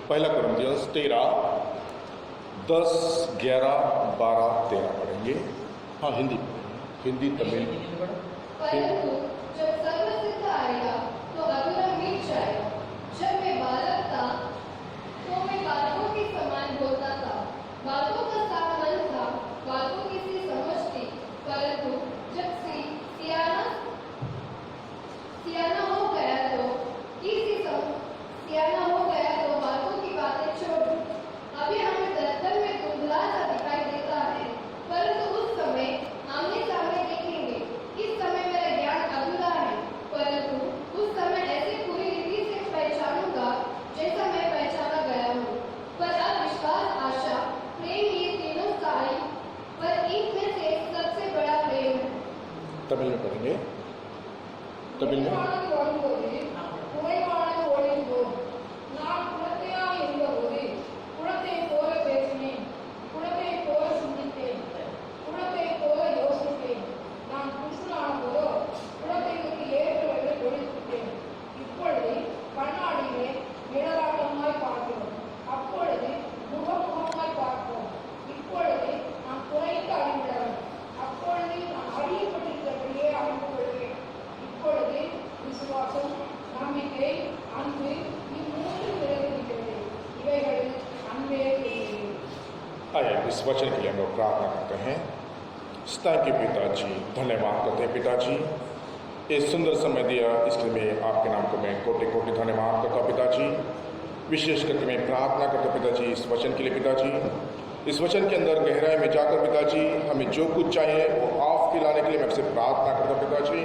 पहला कुरिन्थियंस 13, 10, 11, 12, 13 पढ़ेंगे। हाँ, हिंदी तमिल। परंतु जब सर्वसिद्ध आएगा तो अधूरा मिट जाएगा। जब मैं बालक था तो मैं बालकों के समान बोलता था, बातों का साथ मन था, बातों की सी समझ थी। परंतु जब सियाना हो गया तो बातों की बातें छोड़ दी। अभी हमें दर्पण में धुंधला सा दिखाई देता है, परंतु उस समय आमने सामने देखेंगे। इस समय मेरा ज्ञान अधूरा है, परंतु उस समय ऐसे पूरी रीति से पहचानूंगा जैसा मैं पहचाना गया हूँ। पर अब विश्वास, आशा, प्रेम ये तीनों सारी, पर इनमें से सबसे बड़ा प्रेम है। तमिल में पढ़ेंगे। तमिल में इस वचन के लिए हम लोग प्रार्थना करते हैं। थैंक यू पिताजी, धन्यवाद करते हैं पिताजी, ये सुंदर समय दिया, इसके लिए आपके नाम को मैं कोटि कोटि धन्यवाद करता हूँ पिताजी। विशेष करके मैं प्रार्थना करता हूँ पिताजी इस वचन के लिए पिताजी, इस वचन के अंदर गहराई में जाकर पिताजी हमें जो कुछ चाहिए वो आप खिलाने के लिए मैं आपसे प्रार्थना करता हूँ पिताजी।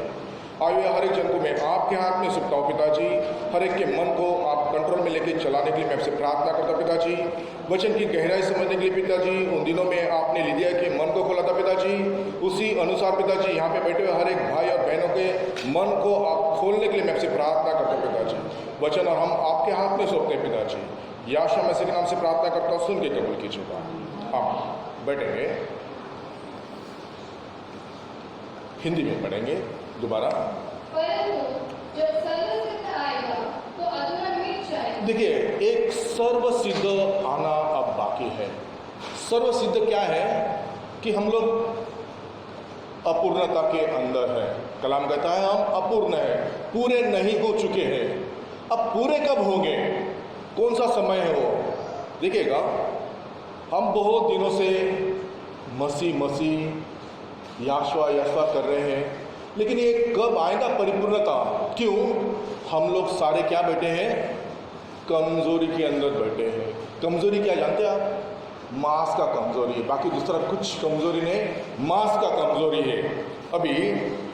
आइए हर एक जन को मैं आपके हाथ में सौंपता हूँ पिताजी, हर एक के मन को आप कंट्रोल में लेके चलाने के लिए मैं आपसे प्रार्थना करता हूँ पिताजी। वचन की गहराई समझने के लिए पिताजी, उन दिनों में आपने लिदिया के मन को खोला था पिताजी, उसी अनुसार पिताजी यहाँ पे बैठे हुए हर एक भाई और बहनों के मन को आप खोलने के लिए मैं आपसे प्रार्थना करता हूँ पिताजी। वचन और हम आपके हाथ में सौंपते हैं पिताजी, याशा मसीह के नाम से प्रार्थना करता हूँ, सुन के कबूल कीजिएगा। आप बैठेंगे, हिंदी में पढ़ेंगे दोबारा। देखिए, एक सर्वसिद्ध आना अब बाकी है। सर्वसिद्ध क्या है कि हम लोग अपूर्णता के अंदर है। कलाम कहता है हम अपूर्ण हैं, पूरे नहीं हो चुके हैं। अब पूरे कब होंगे, कौन सा समय है वो देखिएगा। हम बहुत दिनों से मसीह याशवा कर रहे हैं, लेकिन ये कब आएगा परिपूर्णता? क्यों? हम लोग सारे क्या बैठे हैं? कमजोरी के अंदर बैठे हैं। कमजोरी क्या जानते हैं आप? मांस का कमजोरी है, बाकी दूसरा कुछ कमजोरी नहीं, मांस का कमजोरी है। अभी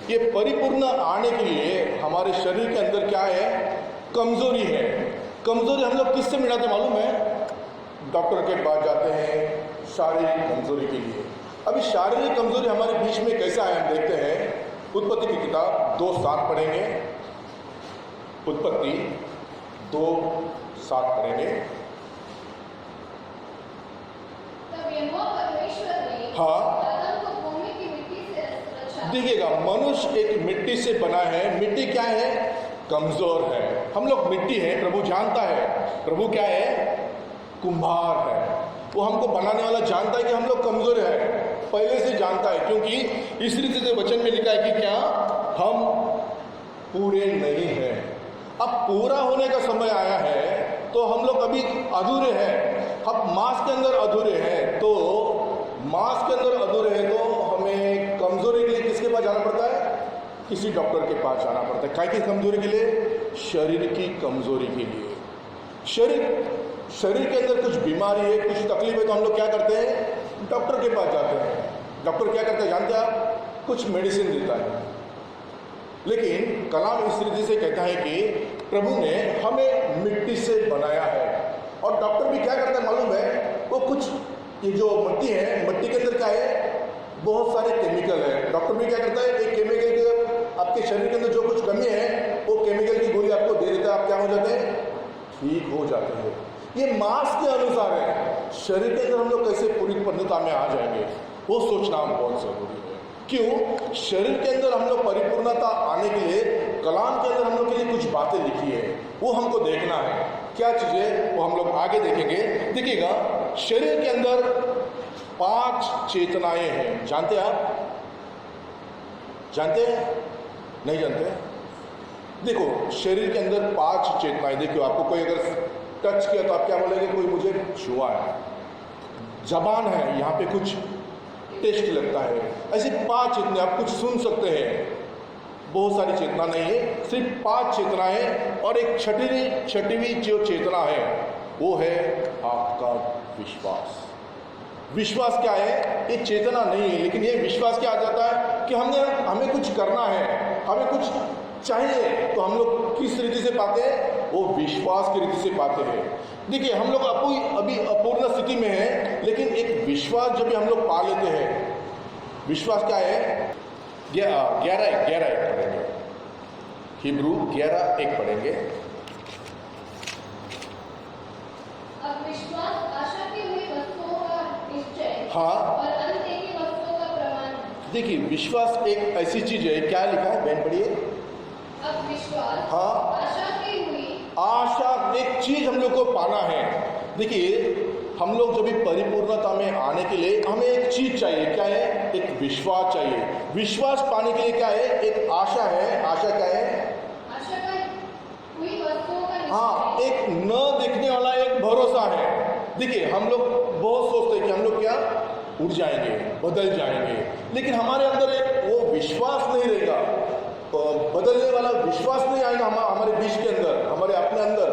ये परिपूर्ण आने के लिए हमारे शरीर के अंदर क्या है? कमजोरी है। कमजोरी हम लोग किससे मिटाते मालूम है? डॉक्टर के पास जाते हैं शारीरिक कमजोरी के लिए। अभी शारीरिक कमजोरी हमारे बीच में कैसा है हम देखते हैं। उत्पत्ति की किताब 2:7 पढ़ेंगे। उत्पत्ति 2:7 पढ़ेंगे। हाँ, देखिएगा, मनुष्य एक मिट्टी से बना है। मिट्टी क्या है? कमजोर है। हम लोग मिट्टी हैं, प्रभु जानता है। प्रभु क्या है? कुम्हार है। वो हमको बनाने वाला जानता है कि हम लोग कमजोर है, पहले से जानता है, क्योंकि इस रीति से वचन में लिखा है कि क्या हम पूरे नहीं हैं। अब पूरा होने का समय आया है, तो हम लोग अभी अधूरे हैं। हम मांस के अंदर अधूरे हैं, तो मांस के अंदर अधूरे हैं तो हमें कमजोरी के लिए किसके पास जाना पड़ता है? किसी डॉक्टर के पास जाना पड़ता है। काय की कमजोरी के लिए? शरीर की कमजोरी के लिए। शरीर के अंदर कुछ बीमारी है, कुछ तकलीफ है, तो हम लोग क्या करते हैं? डॉक्टर के पास जाते हैं। डॉक्टर क्या करता है जानते हैं आप? कुछ मेडिसिन देता है। लेकिन कलाम इस रीति से कहता है कि प्रभु ने हमें मिट्टी से बनाया है, और डॉक्टर भी क्या करता है मालूम है? वो कुछ ये जो मिट्टी है, मिट्टी के अंदर क्या है? बहुत सारे केमिकल है। डॉक्टर भी क्या करता है? एक केमिकल के आपके शरीर के अंदर जो कुछ कमी है, वो केमिकल की गोली आपको दे देता है, आप क्या हो जाते हैं? ठीक हो जाते हैं। ये मांस के अनुसार है। शरीर के अंदर हम लोग कैसे पूरी पूर्णता में आ जाएंगे, वो सोचना बहुत जरूरी है। क्यों? शरीर के अंदर हम लोग परिपूर्णता आने के लिए कलाम के अंदर हम लोग के लिए कुछ बातें लिखी है, वो हमको देखना है। क्या चीजें? वो हम लोग आगे देखेंगे। देखिएगा, शरीर के अंदर 5 चेतनाएं हैं। जानते हैं आप? जानते हैं? नहीं जानते? देखो, शरीर के अंदर 5 चेतनाएं। देखो, आपको कोई अगर टच किया तो आप क्या बोलेंगे? कोई मुझे छुआ है। जबान है, यहाँ पे कुछ टेस्ट लगता है। ऐसे 5 चेतना, आप कुछ सुन सकते हैं। बहुत सारी चेतना नहीं है, सिर्फ 5 चेतना है। और एक छठवीं जो चेतना है, वो है आपका विश्वास। विश्वास क्या है? ये चेतना नहीं है, लेकिन ये विश्वास क्या आ जाता है कि हमें कुछ करना है, हमें कुछ चाहिए, तो हम लोग किस रीति से पाते हैं? वो विश्वास की रीति से पाते हैं। देखिए, हम लोग अभी अपूर्ण स्थिति में हैं, लेकिन एक विश्वास जब भी हम लोग पा लेते हैं, विश्वास क्या है? 11:1 पढ़ेंगे, हिब्रू 11:1 पढ़ेंगे। अब विश्वास आशा की हुई वस्तुओं का निश्चय, हाँ, और अनदेखी वस्तुओं का प्रमाण है। देखिए, विश्वास एक ऐसी चीज है। क्या लिखा है बहन? पढ़िए। अब विश्वास, हाँ, आशा की हुई, आशा, एक चीज हम लोग को पाना है। देखिए, हम लोग जब भी परिपूर्णता में आने के लिए हमें एक चीज चाहिए। क्या है? एक विश्वास चाहिए। विश्वास पाने के लिए क्या है? एक आशा है। आशा क्या है? आशा का हुई वस्तुओं का निश्चय। हाँ, एक न देखने वाला एक भरोसा है। देखिए, हम लोग बहुत सोचते हैं कि हम लोग क्या उड़ जाएंगे, बदल जाएंगे, लेकिन हमारे अंदर एक वो विश्वास नहीं रहेगा, तो बदलने वाला विश्वास नहीं आएगा हमारे बीच के अंदर, हमारे अपने अंदर,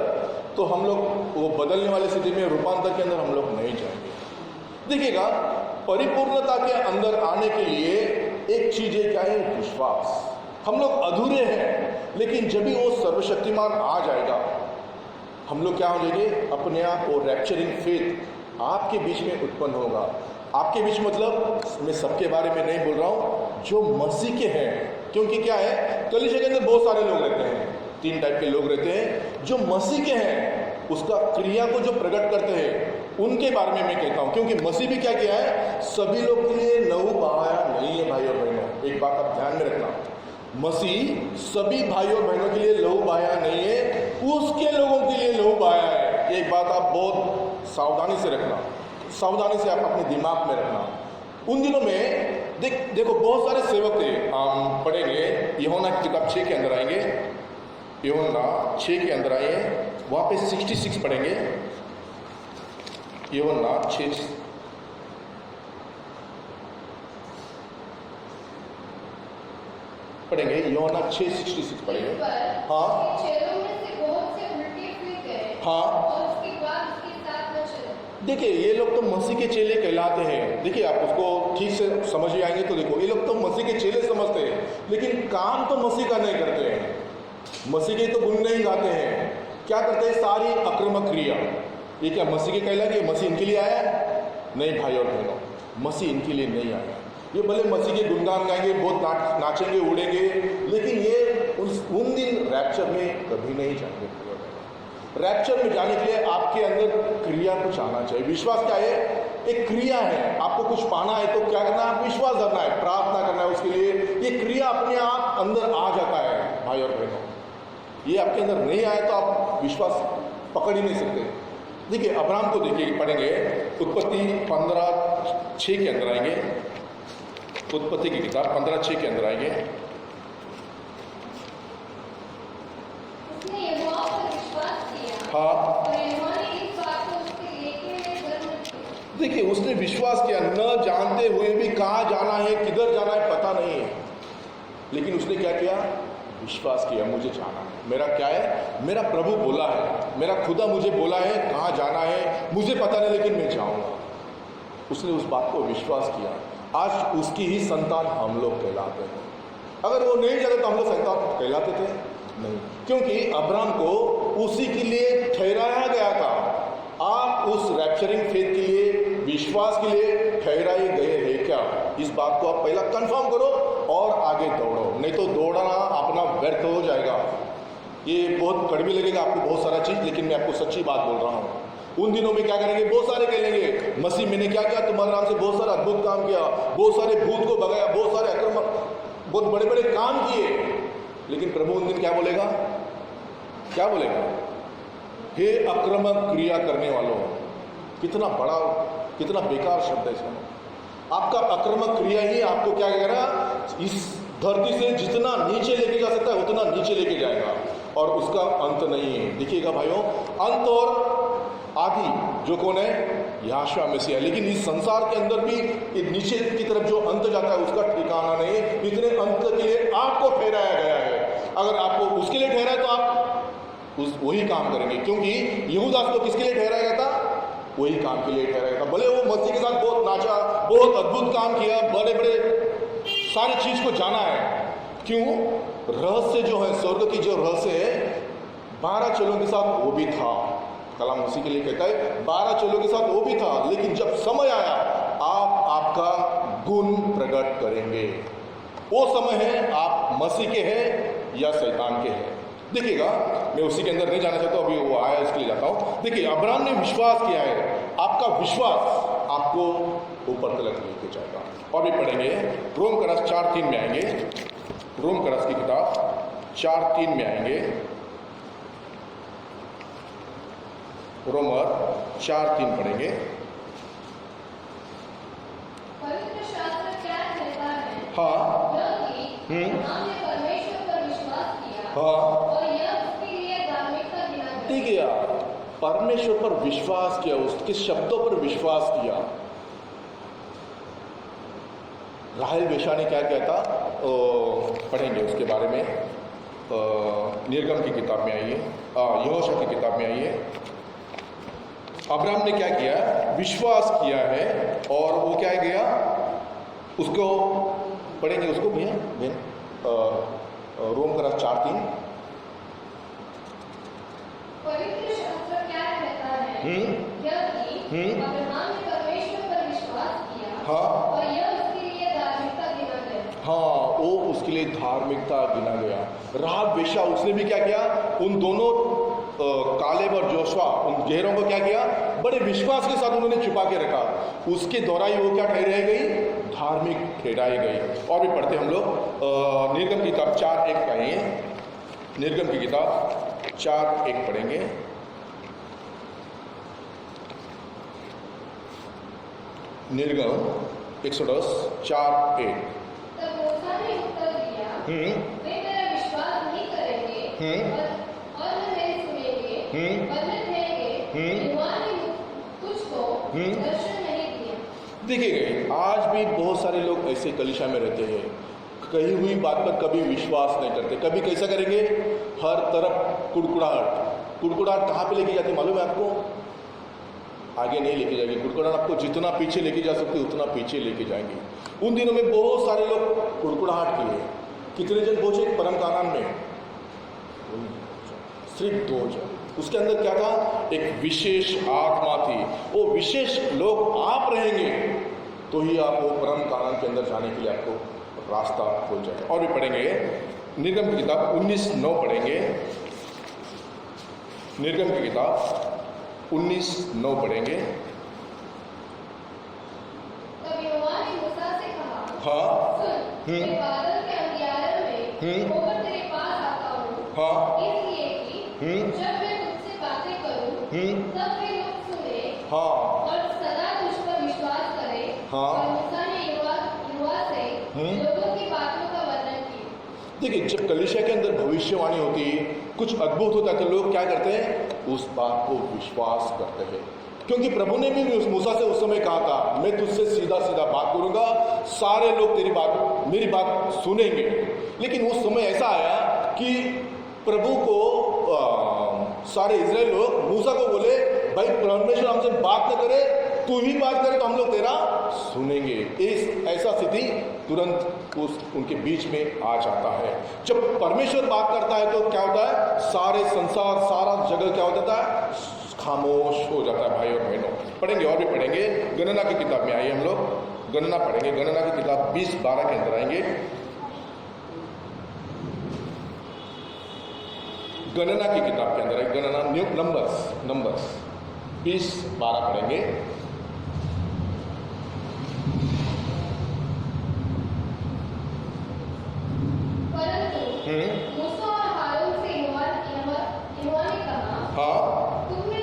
तो हम लोग वो बदलने वाले स्थिति में, रूपांतर के अंदर हम लोग नहीं जाएंगे। देखिएगा, परिपूर्णता के अंदर आने के लिए एक चीज है। क्या है? विश्वास। हम लोग अधूरे हैं, लेकिन जब भी वो सर्वशक्तिमान आ जाएगा, हम लोग क्या हो जाएंगे? अपने आप वो रैप्चरिंग फेथ आपके बीच में उत्पन्न होगा। आपके बीच मतलब मैं सबके बारे में नहीं बोल रहा हूँ, जो मसीह के हैं। क्योंकि क्या है, कलीसिया के अंदर बहुत सारे लोग रहते हैं, 3 टाइप के लोग रहते हैं। जो मसीह के हैं, उसका क्रिया को जो प्रकट करते हैं, उनके बारे में मैं कहता हूँ। क्योंकि मसीह भी क्या किया है? सभी लोग के लिए लहू बहाया नहीं है। भाई और बहनों, एक बात आप ध्यान में रखना, मसीह सभी भाई और बहनों के लिए लहू बहाया नहीं है, उसके लोगों के लिए लहू बहाया है। एक बात आप बहुत सावधानी से रखना, सावधानी से आप अपने दिमाग में रखना। उन दिनों में देखो, बहुत सारे सेवक थे। हम पढ़ेंगे, यूहन्ना की किताब 6 के अंदर आएंगे, यूहन्ना 6 के अंदर आइए, वहाँ पे 66 पढ़ेंगे। यूहन्ना 6 पढ़ेंगे, यूहन्ना 6:66 पढ़ेंगे। हाँ, चेलों में से बहुत से उल्टे फिर गए, हाँ, और उसके बाद उसके साथ न चले। देखिए, ये लोग तो मसीह के चेले कहलाते हैं। देखिए, आप उसको ठीक से समझ ही आएंगे तो देखो, ये लोग तो मसीह के चेले समझते हैं, लेकिन काम तो मसीह का नहीं करते हैं। मसीह के तो गुण नहीं गाते हैं। क्या करते हैं? सारी आक्रामक क्रिया। ये क्या मसीह के कहलाएंगे? मसीह इनके लिए आया? नहीं भाई और बहनों, मसीह इनके लिए नहीं आया। ये भले मसीह के गुणगान गाएंगे, बहुत नाचेंगे, उड़ेंगे, लेकिन ये उन दिन रैप्चर में कभी नहीं जाएंगे। रैप्चर में जाने के लिए आपके अंदर क्रिया कुछ आना चाहिए। विश्वास क्या है? एक क्रिया है। आपको कुछ पाना है तो क्या करना है? विश्वास करना है, प्रार्थना करना है उसके लिए। ये क्रिया अपने आप अंदर आ जाता है भाई और बहनों। ये आपके अंदर नहीं आए तो आप विश्वास पकड़ ही नहीं सकते। देखिए, अब्राहम को देखिए, पढ़ेंगे उत्पत्ति 15:6 के अंदर आएंगे, उत्पत्ति की किताब 15:6 के अंदर आएंगे। उसने यहोवा पर विश्वास किया, हाँ, और यहोवा ने इस बात को उसके लेखे में देखिए, उसने विश्वास किया, न जानते हुए भी कहाँ जाना है, किधर जाना है पता नहीं है, लेकिन उसने क्या किया? विश्वास किया, मुझे जाना है। मेरा क्या है? मेरा प्रभु बोला है, मेरा खुदा मुझे बोला है कहाँ जाना है, मुझे पता नहीं, लेकिन मैं जाऊंगा। उसने उस बात को विश्वास किया। आज उसकी ही संतान हम लोग कहलाते हैं। अगर वो नहीं जाते तो हम लोग संतान कहलाते थे? नहीं, क्योंकि अब्राहम को उसी के लिए ठहराया गया था। आप उस रैप्चरिंग फेथ के लिए, विश्वास के लिए ठहराए गए हैं क्या? इस बात को आप पहला कंफर्म करो और आगे दौड़ो, नहीं तो दौड़ना अपना व्यर्थ हो जाएगा। ये बहुत कड़वी लगेगा आपको बहुत सारा चीज, लेकिन मैं आपको सच्ची बात बोल रहा हूँ। उन दिनों में क्या करेंगे? बहुत सारे कहेंगे, मसीह मैंने क्या किया, तुम्हारे नाम से बहुत सारा अद्भुत काम किया, बहुत सारे भूत को भगाया, बहुत सारे आक्रमण, बहुत बड़े बड़े काम किए। लेकिन प्रभु उन दिन क्या बोलेगा? क्या बोलेगा? हे आक्रमक क्रिया करने वालों। कितना बड़ा, कितना बेकार शब्द है इसमें। आपका आक्रमक क्रिया ही आपको क्या करेगा? इस धरती से जितना नीचे लेके जा सकता है उतना नीचे लेके जाएगा, और उसका अंत नहीं है। देखिएगा भाइयों, अंत और आदि जो कौन है? यहोशू मसीह है। लेकिन इस संसार के अंदर भी नीचे की तरफ जो अंत जाता है उसका ठिकाना नहीं। इतने अंत के लिए आपको ठहराया गया है। अगर आपको उसके लिए ठहरा है तो आप वही काम करेंगे, क्योंकि यहूदास को किसके लिए ठहराया गया था? वही काम के लिए ठहराया गया था। भले वो मसीह के साथ बहुत नाचा, बहुत अद्भुत काम किया, बड़े बड़े सारी चीज को जाना है। क्यों? रहस्य जो है, स्वर्ग की जो रहस्य है, 12 चेलों के साथ वो भी था। कलाम उसी के लिए कहता है 12 चेलों के साथ वो भी था। लेकिन जब समय आया, आप आपका गुण प्रकट करेंगे। वो समय है, आप मसीह के हैं या शैतान के हैं। देखिएगा, मैं उसी के अंदर नहीं जाना चाहता, अभी वो आया इसके लिए जाता हूं। देखिए, अब्राहम ने विश्वास किया है। आपका विश्वास आपको ऊपर तक लेके जाएगा। और भी पढ़ेंगे, रोम करस 4:3 में आएंगे। रोम करस की किताब 4:3 में आएंगे। रोमर 4:3 पढ़ेंगे। पवित्र शास्त्र क्या कहता है? हाँ, क्योंकि हमने परमेश्वर पर विश्वास किया, हाँ, और यह उसके लिए धार्मिकता गिना गया। देखिए, परमेश्वर पर विश्वास किया, उसके शब्दों पर विश्वास किया। राहेल बेशा ने क्या किया था? पढ़ेंगे उसके बारे में। निर्गम की किताब में आइए, यहोशू की किताब में आइए। अब्राहम ने क्या किया? विश्वास किया है, और वो क्या गया? उसको पढ़ेंगे, उसको भैया रोम करस 4:3। पवित्र शास्त्र क्या कहता है? क्योंकि अब्राहम ने परमेश्वर पर विश्वास किया, हाँ, और यह उसके लिए धार्मिकता गिना गया। हाँ, वो उसके लिए धार्मिकता गिना गया। राहब वेश्या, उसने भी क्या किया? उन दोनों कालेब और जोशुआ, उन गहरों को क्या किया? बड़े विश्वास के साथ उन्होंने छुपा के रखा। उसके द्वारा ही वो क्या ठहराई गई? धार्मिक ठहराई गई। और भी पढ़ते हम लोग, निर्गम की किताब 4:1 पढ़ेंगे। निर्गम की किताब 4:1 पढ़ेंगे। निर्गम एक्सोडस 4:1। तब मूसा ने उत्तर दिया, वे मेरा विश्वास नहीं करेंगे, और न मेरी सुनेंगे, और न कहेंगे, यहोवा ने तुझको दर्शन नहीं दिया। देखिए, आज भी बहुत सारे लोग ऐसे कलीसिया में रहते हैं, कही हुई बात पर कभी विश्वास नहीं करते। कभी कैसा करेंगे? हर तरफ कुड़कुड़ाहट। कुड़कुड़ाहट कहाँ पे लेके जाती मालूम है आपको? आगे नहीं लेके जाएगी। कुड़कुड़ाहट आपको जितना पीछे लेके जा सकते उतना पीछे लेके जाएंगे। उन दिनों में बहुत सारे लोग कुड़कुड़ाहट किए। कितने जन पहुंचे परम कानान में? सिर्फ 2 जन। उसके अंदर क्या था? एक विशेष आत्मा थी। वो विशेष लोग आप रहेंगे तो ही आप वो परम कानान के अंदर जाने के लिए आपको रास्ता खुल जाएगा। और भी पढ़ेंगे, निर्गम की किताब 19:9 पढ़ेंगे। निर्गम की किताब 19:9 पढ़ेंगे। तब यहोवा ने मूसा से कहा, हाँ, सुन, मैं बादल के अंधियारे में होकर तेरे पास आता हूँ, हाँ, इसलिए कि जब मैं तुझसे बातें करूँ, तब वे लोग सुने, हाँ, और सदा तुझ पर विश्वास करें। हाँ। और मूसा ने यहोवा से लोगों की बातों का वर्णन किया। देखिए, जब कलीसिया के अंदर भविष्यवाणी होती है, कुछ अद्भुत होता है, तो लोग क्या करते हैं? उस बात को विश्वास करते हैं। क्योंकि प्रभु ने भी मूसा से उस समय कहा था, मैं तुझसे सीधा सीधा बात करूंगा, सारे लोग मेरी बात सुनेंगे। लेकिन उस समय ऐसा आया कि प्रभु को सारे इजराइल लोग मूसा को बोले, भाई परमेश्वर हमसे बात न करे, तू ही बात करे तो हम लोग तेरा सुनेंगे। ऐसा स्थिति तुरंत उनके बीच में आ जाता है। जब परमेश्वर बात करता है तो क्या होता है, सारे संसार, सारा जगह क्या हो जाता है, खामोश हो जाता है। भाई और बहनों, पढ़ेंगे और भी पढ़ेंगे। गणना की किताब में आइए, हम लोग गणना पढ़ेंगे। गणना की किताब 20:12 के अंदर आएंगे। गणना की किताब के अंदर है, गणना नंबर्स 20:12 पढ़ेंगे। मूसा और हारून से यहोवा ने कहा, हाँ, तुमने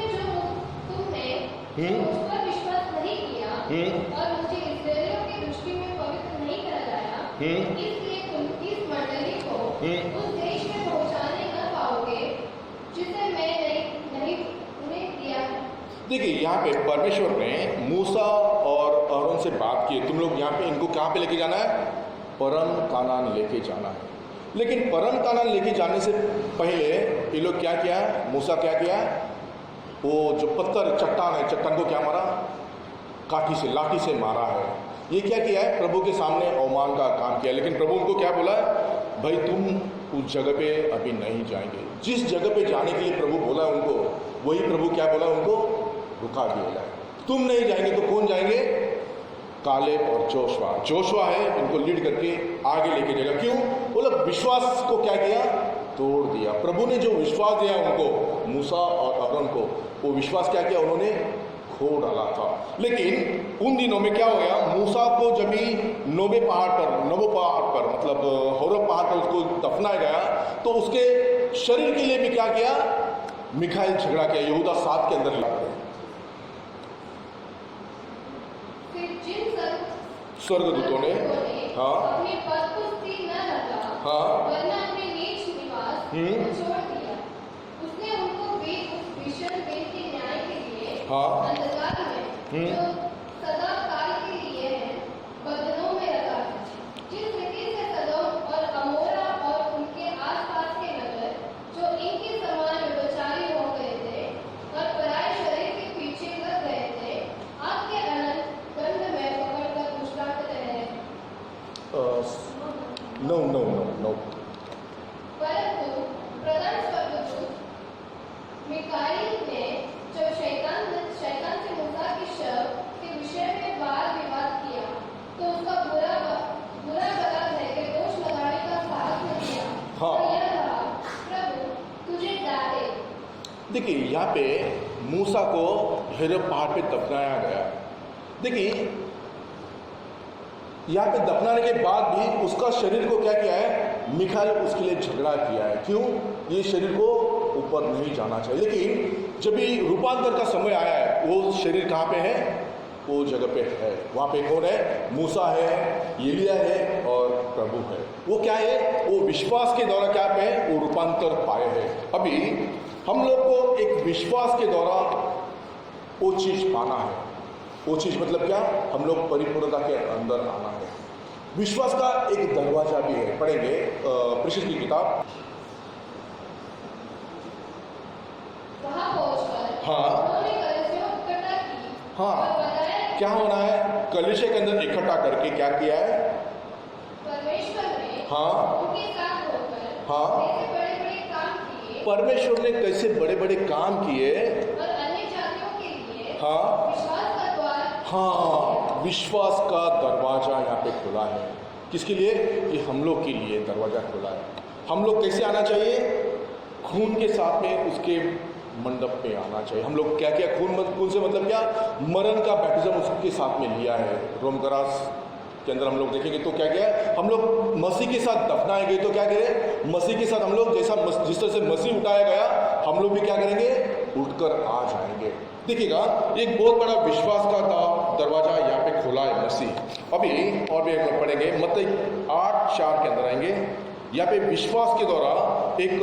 मुझ पर विश्वास नहीं किया और मुझे इस्राएलियों की दृष्टि में पवित्र नहीं ठहराया, इसलिए तुम इस मंडली को उस देश में पहुंचाने न पाओगे जिसे नहीं उन्हें दिया है। देखिए यहाँ पे परमेश्वर ने मूसा और अहरोन से बात की, तुम लोग यहाँ पे इनको कहाँ पे लेके जाना है, परम कानान लेके जाना है। लेकिन परम कानान लेके जाने से पहले ये लोग क्या किया, मूसा क्या किया, वो जो पत्थर चट्टान है, चट्टान को क्या मारा, लाठी से मारा है। ये क्या किया है, प्रभु के सामने अवमान का काम किया। लेकिन प्रभु उनको क्या बोला, भाई तुम उस जगह पे अभी नहीं जाएंगे। जिस जगह पे जाने के लिए प्रभु बोला उनको, वही प्रभु क्या बोला उनको, रुका दिया है। तुम नहीं जाएंगे तो कौन जाएंगे, कालेब और जोशुआ है, इनको लीड करके आगे लेके जाएगा। क्यों, वो लोग विश्वास को क्या किया, तोड़ दिया। प्रभु ने जो विश्वास दिया उनको, मूसा और अहरोन को, वो विश्वास क्या किया, उन्होंने खो डाला था। लेकिन उन दिनों में क्या हो गया, मूसा को जब भी नबो पहाड़ पर मतलब होरेब पहाड़ पर उसको दफनाया गया, तो उसके शरीर के लिए भी क्या किया, मिखाइल झगड़ा किया। यहूदा 7 के अंदर लिखा है। स्वर्गदूतों ने अपने पद को स्थिर न रखा, वरना अपने नीच निवास को छोड़ दिया। उसने उनको उस भीषण दिन के न्याय के लिए अंधकार में, जो सदा काल के लिए है, बंधनों में रखा है। जिस रीति से सदोम और अमोरा और उनके आसपास के नगर, जो इनके समान व्यभिचारी हो गए थे और पराये शरीर के पीछे लग गए थे, आग के अनंत दंड में पकड़कर दृष्टांत रहे। नो। परंतु प्रधान स्वर्गदूत मिकाईल ने जब शैतान से मूसा के शव के विषय में वाद विवाद किया, तो उसका बुरा भला कहकर दोष लगाने का साहस न किया। और यह कहा, प्रभु तुझे डाले। देखिए यहाँ पे मूसा को होरेब पहाड़ पे दफनाया गया। देखिए यहाँ पे दफनाने के बाद भी उसका शरीर को क्या किया है, मिखाइल उसके लिए झगड़ा किया है। क्यों, ये शरीर को ऊपर नहीं जाना चाहिए। लेकिन जब भी रूपांतर का समय आया है, वो शरीर कहाँ पे है, वो जगह पे है। वहाँ पे कौन है, मूसा है, एलिया है और प्रभु है। वो क्या है, वो विश्वास के द्वारा क्या पे है, वो रूपांतर पाए हैं। अभी हम लोग को एक विश्वास के द्वारा वो चीज पाना है। वो चीज मतलब क्या, हम लोग परिपूर्णता के अंदर आना है। विश्वास का एक दरवाजा भी है। पढ़ेंगे प्रेषित की किताब। वहां पहुंचकर हाँ, उन्होंने कलीसिया इकट्ठा की और बताया कि क्या होना है, कलीसिया के अंदर इकट्ठा करके क्या किया है, परमेश्वर ने उनके साथ होकर कैसे बड़े-बड़े काम किए, परमेश्वर ने कैसे बड़े बड़े काम किए, और अन्य जातियों के लिए विश्वास का द्वार, विश्वास का दरवाजा यहाँ पे खुला है। किसके लिए, कि हम लोग के लिए दरवाजा खुला है। हम लोग कैसे आना चाहिए, खून के साथ में उसके मंडप पे आना चाहिए। हम लोग क्या क्या, खून से मतलब क्या, मरण का बैप्टिज्म उसके साथ में लिया है। रोमकरास के अंदर हम लोग देखेंगे तो क्या क्या है, हम लोग मसीह के साथ दफनाए गए, तो क्या करें, मसीह के साथ हम लोग जिस तरह से मसीह उठाया गया, हम लोग भी क्या करेंगे, उठकर आ जाएंगे। देखिएगा, एक बहुत बड़ा विश्वास का दरवाजा यहाँ पे खुला है मसीह। अभी और भी हम लोग पढ़ेंगे, मत्ती 8:4 के अंदर आएंगे। यहाँ पे विश्वास के द्वारा एक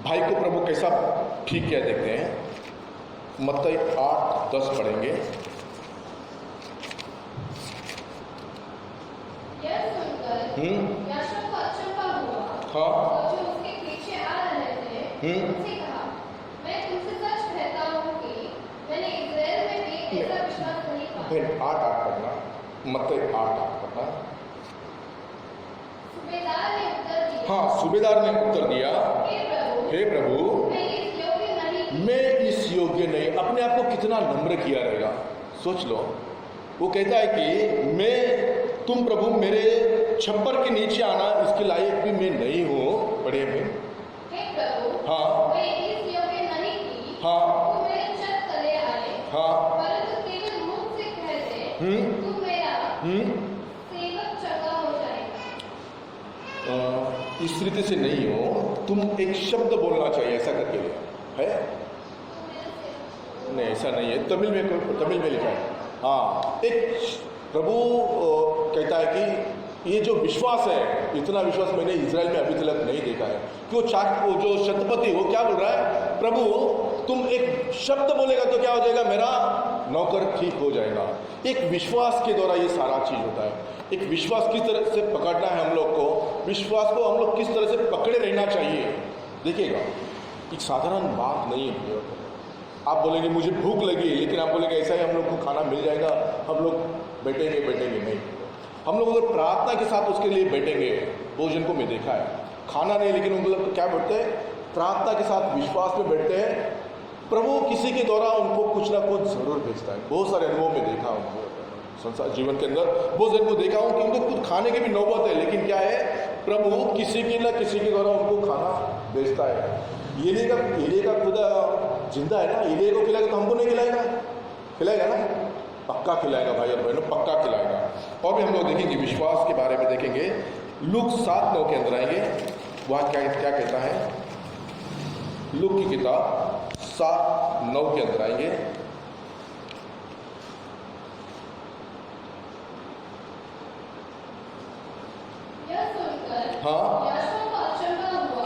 भाई को प्रभु कैसा ठीक किया देखते हैं। मत्ती 8:10 पढ़ेंगे। यह सुनकर याशों को अचंभा हुआ हाँ। और जो उसके पीछे आ रहे थे उनसे कहा, मैं तुमसे सच कहता हूँ कि मैंने इस्राएल में भी ऐसा विश्वास नहीं पाया। 8:8 पढ़ना, मत्ती 8:8 पढ़ना। सूबेदार ने उत्तर दिया, हाँ, सूबेदार ने उत्तर दिया, हे प्रभु मैं इस योग्य नहीं। अपने आप को कितना नम्र किया रहेगा, सोच लो। वो कहता है कि तुम प्रभु मेरे छप्पर के नीचे आना इसके लायक भी मैं नहीं हूँ। पढ़े में हे प्रभु, हाँ मैं इस योग्य नहीं कि हाँ तुम मेरे छत तले आए, हाँ परंतु केवल मुख से कह दे, तुम मेरा सेवक चंगा हो जाएगा। इस रीति से नहीं हो, तुम एक शब्द बोलना चाहिए, ऐसा करके लिया है। नहीं, ऐसा नहीं है। तमिल में लिखा है। हाँ, एक प्रभु कहता है कि ये जो विश्वास है, इतना विश्वास मैंने इजराइल में अभी तक नहीं देखा है। वो जो शतपति वो क्या बोल रहा है, प्रभु तुम एक शब्द बोलेगा तो क्या हो जाएगा, मेरा नौकर ठीक हो जाएगा। एक विश्वास के द्वारा ये सारा चीज होता है। एक विश्वास किस तरह से पकड़ना है हम लोग को, विश्वास को हम लोग किस तरह से पकड़े रहना चाहिए। देखिएगा, एक साधारण बात नहीं है। आप बोलेंगे मुझे भूख लगी, लेकिन आप बोलेंगे ऐसा ही हम लोग को खाना मिल जाएगा, हम लोग बैठेंगे नहीं। हम लोग अगर प्रार्थना के साथ उसके लिए बैठेंगे, भोजन को मैं देखा है, खाना नहीं, लेकिन उन लोग क्या बैठते हैं, प्रार्थना के साथ विश्वास में बैठते हैं। प्रभु किसी के द्वारा उनको कुछ ना कुछ जरूर भेजता है। बहुत सारे अनुभव में देखा उनको संसार जीवन के अंदर, बहुत जन को देखा हूँ कि उनको कुछ खाने की भी नौबत है, लेकिन क्या है, प्रभु किसी के द्वारा उनको खाना भेजता है। एलिया का खुदा जिंदा है ना, एलिया को खिलाएगा तो हमको नहीं खिलाएगा ना, पक्का खिलाएगा भाई और बहनों, पक्का खिलाएगा। और भी हम लोग देखेंगे, विश्वास के बारे में देखेंगे। लूक 7:9 के अंदर आएंगे, वहाँ क्या कहता है। लूक की किताब 7:9 के अंदर आएंगे।